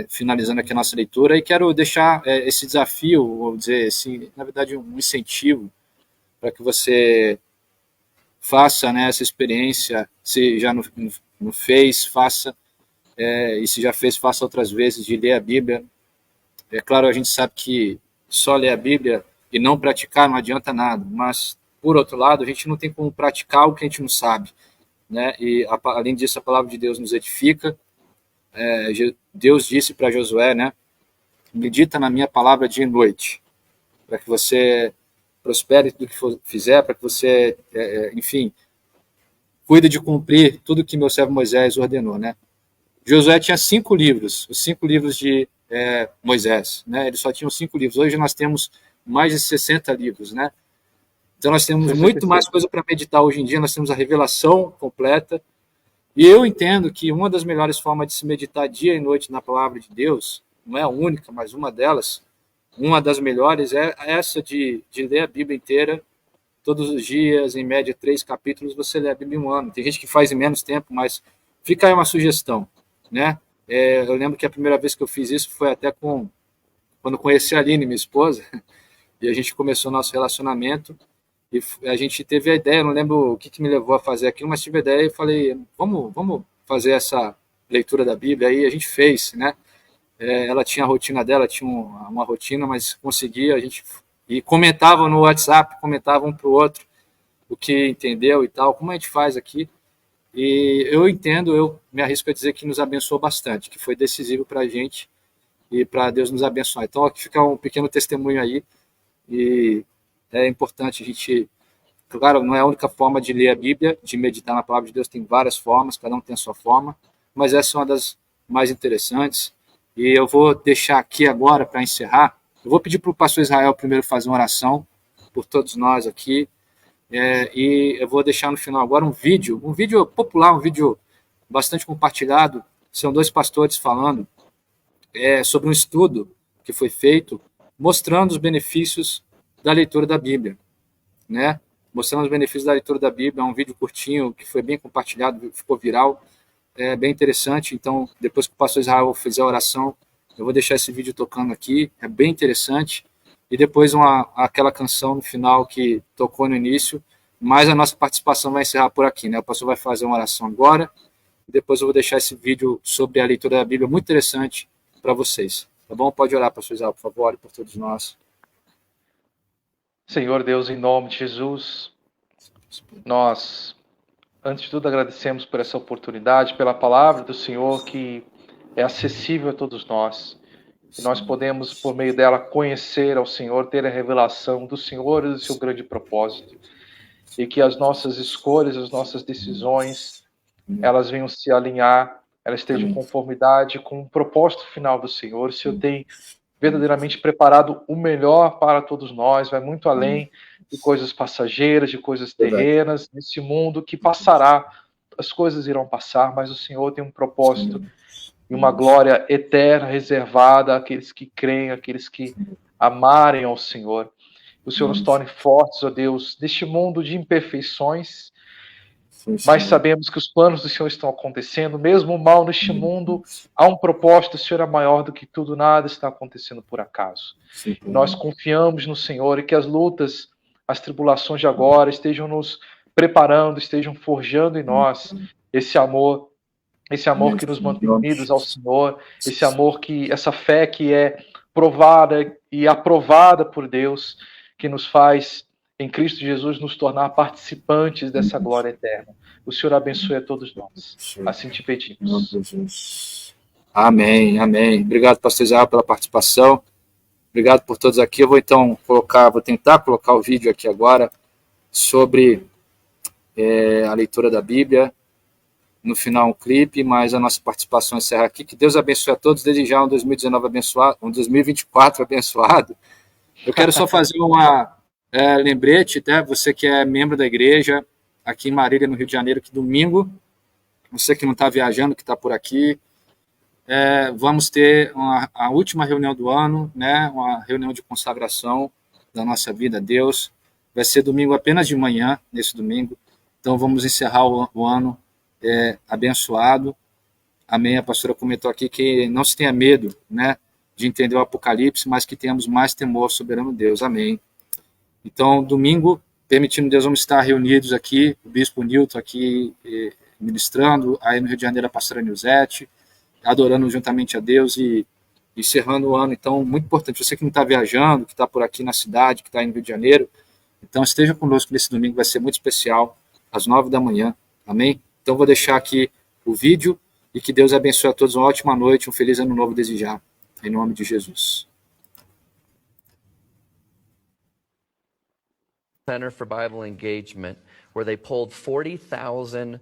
finalizando aqui a nossa leitura, e quero deixar esse desafio, vou dizer assim, na verdade um incentivo para que você faça, né, essa experiência, se já não fez, faça, e se já fez, faça outras vezes, de ler a Bíblia. É claro, a gente sabe que só ler a Bíblia e não praticar não adianta nada, mas, por outro lado, a gente não tem como praticar o que a gente não sabe, né? E, além disso, a palavra de Deus nos edifica. Deus disse para Josué, né? Medita na minha palavra dia e noite, para que você prospere tudo que fizer, para que você, enfim, cuide de cumprir tudo que meu servo Moisés ordenou, né? Josué tinha 5 livros, os 5 livros de Moisés, né? Eles só tinham 5 livros. Hoje nós temos mais de 60 livros, né? Então nós temos muito mais coisa para meditar hoje em dia. Nós temos a revelação completa, E eu entendo que uma das melhores formas de se meditar dia e noite na palavra de Deus, não é a única, mas uma delas, uma das melhores é essa de ler a Bíblia inteira todos os dias, em média 3 capítulos, você lê a Bíblia em um ano. Tem gente que faz em menos tempo, mas fica aí uma sugestão, né? Eu lembro que a primeira vez que eu fiz isso foi até quando conheci a Aline, minha esposa, e a gente começou nosso relacionamento, e a gente teve a ideia, não lembro o que me levou a fazer aquilo, mas tive a ideia e falei, vamos fazer essa leitura da Bíblia, aí a gente fez, né? Ela tinha a rotina dela, tinha uma rotina, mas conseguia, a gente e comentava no WhatsApp, comentava um para o outro o que entendeu e tal, como a gente faz aqui. E eu entendo, eu me arrisco a dizer que nos abençoou bastante, que foi decisivo para a gente e para Deus nos abençoar. Então, aqui fica um pequeno testemunho aí, e é importante a gente. Claro, não é a única forma de ler a Bíblia, de meditar na palavra de Deus, tem várias formas, cada um tem a sua forma, mas essa é uma das mais interessantes. E eu vou deixar aqui agora, para encerrar, eu vou pedir para o pastor Israel primeiro fazer uma oração por todos nós aqui, e eu vou deixar no final agora um vídeo popular, um vídeo bastante compartilhado, são dois pastores falando sobre um estudo que foi feito mostrando os benefícios da leitura da Bíblia, né? Mostrando os benefícios da leitura da Bíblia, é um vídeo curtinho que foi bem compartilhado, ficou viral, é bem interessante. Então, depois que o pastor Israel fizer a oração, eu vou deixar esse vídeo tocando aqui, é bem interessante. E depois aquela canção no final que tocou no início, mas a nossa participação vai encerrar por aqui, né? O pastor vai fazer uma oração agora, e depois eu vou deixar esse vídeo sobre a leitura da Bíblia muito interessante para vocês. Tá bom? Pode orar, pastor Israel, por favor, ore por todos nós. Senhor Deus, em nome de Jesus, nós, antes de tudo, agradecemos por essa oportunidade, pela palavra do Senhor que é acessível a todos nós. E nós podemos, por meio dela, conhecer ao Senhor, ter a revelação do Senhor e do seu grande propósito. E que as nossas escolhas, as nossas decisões, elas venham se alinhar, elas estejam em conformidade com o propósito final do Senhor. O Senhor tem verdadeiramente preparado o melhor para todos nós, vai muito além de coisas passageiras, de coisas terrenas, nesse mundo que passará, as coisas irão passar, mas o Senhor tem um propósito e uma glória eterna reservada àqueles que creem, àqueles que amarem ao Senhor. O Senhor nos torne fortes, ó Deus, neste mundo de imperfeições, mas sabemos que os planos do Senhor estão acontecendo, mesmo o mal neste mundo, há um propósito, o Senhor é maior do que tudo, nada está acontecendo por acaso. Nós confiamos no Senhor e que as lutas, as tribulações de agora estejam nos preparando, estejam forjando em nós esse amor que nos mantém unidos ao Senhor, esse amor essa fé que é provada e aprovada por Deus, que nos faz em Cristo Jesus nos tornar participantes dessa glória eterna. O Senhor abençoe a todos nós. Assim te pedimos. Amém, amém. Obrigado, pastor Israel, pela participação. Obrigado por todos aqui. Eu vou então vou tentar colocar o vídeo aqui agora sobre a leitura da Bíblia. No final um clipe, mas a nossa participação encerra aqui. Que Deus abençoe a todos, desde já um 2019 abençoado, um 2024 abençoado. Eu quero só fazer uma lembrete, tá? Você que é membro da igreja, aqui em Marília, no Rio de Janeiro, que domingo, você que não está viajando, que está por aqui, vamos ter a última reunião do ano, né? Uma reunião de consagração da nossa vida a Deus. Vai ser domingo apenas de manhã, nesse domingo. Então vamos encerrar o ano abençoado. Amém. A pastora comentou aqui que não se tenha medo, né, de entender o Apocalipse, mas que tenhamos mais temor ao soberano Deus. Amém. Então, domingo, permitindo Deus, vamos estar reunidos aqui, o Bispo Nilton aqui ministrando, aí no Rio de Janeiro a pastora Nilzete, adorando juntamente a Deus e encerrando o ano. Então, muito importante, você que não está viajando, que está por aqui na cidade, que está aí no Rio de Janeiro, então esteja conosco nesse domingo, vai ser muito especial, às 9 da manhã. Amém? Então, vou deixar aqui o vídeo e que Deus abençoe a todos. Uma ótima noite, um feliz ano novo desejar. Em nome de Jesus. Center for Bible Engagement, where they polled 40,000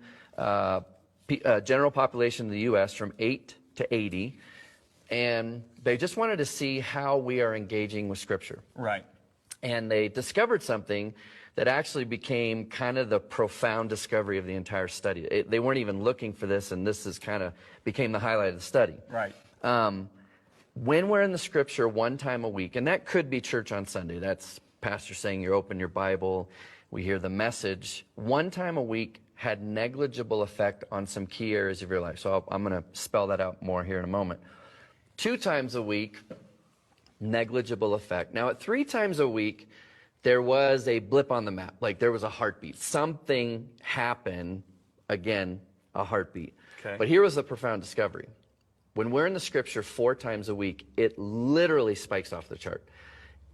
general population in the U.S. from 8 to 80, and they just wanted to see how we are engaging with Scripture. Right. And they discovered something that actually became kind of the profound discovery of the entire study. They weren't even looking for this, and this is kind of became the highlight of the study. Right. When we're in the scripture one time a week, and that could be church on Sunday, that's pastor saying you open your Bible, we hear the message, one time a week had negligible effect on some key areas of your life. So I'm going to spell that out more here in a moment. 2 times a week, negligible effect. Now, at 3 times a week, there was a blip on the map, like there was a heartbeat. Something happened, again, a heartbeat. Okay. But here was the profound discovery. When we're in the scripture 4 times a week, it literally spikes off the chart.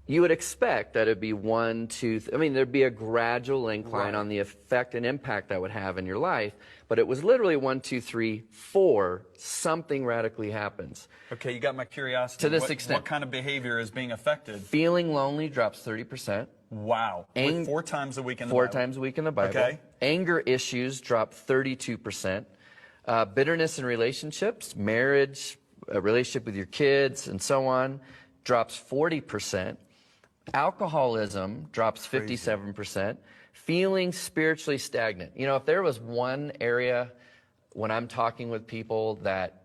You would expect that it'd be 1, 2, I mean, there'd be a gradual incline on the effect and impact that would have in your life, but it was literally 1, 2, 3, 4, something radically happens. Okay, you got my curiosity. To this extent. What kind of behavior is being affected? Feeling lonely drops 30%. Wow. With 4 times a week in the Bible. 4 times a week in the Bible. Okay. Anger issues drop 32%. Bitterness in relationships, marriage, a relationship with your kids, and so on, drops 40%. Alcoholism drops 57%. Feeling spiritually stagnant. You know, if there was one area when I'm talking with people that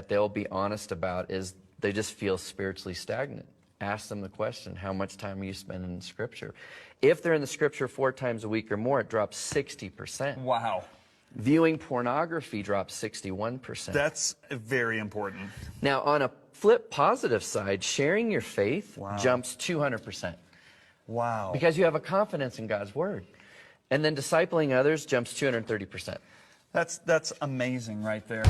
they'll be honest about is they just feel spiritually stagnant. Ask them the question, how much time are you spending in Scripture? If they're in the Scripture 4 times a week or more, it drops 60%. Wow. Viewing pornography drops 61%. That's very important. Now, on a flip positive side, sharing your faith jumps 200%. Wow. Because you have a confidence in God's Word. And then discipling others jumps 230%. That's amazing right there.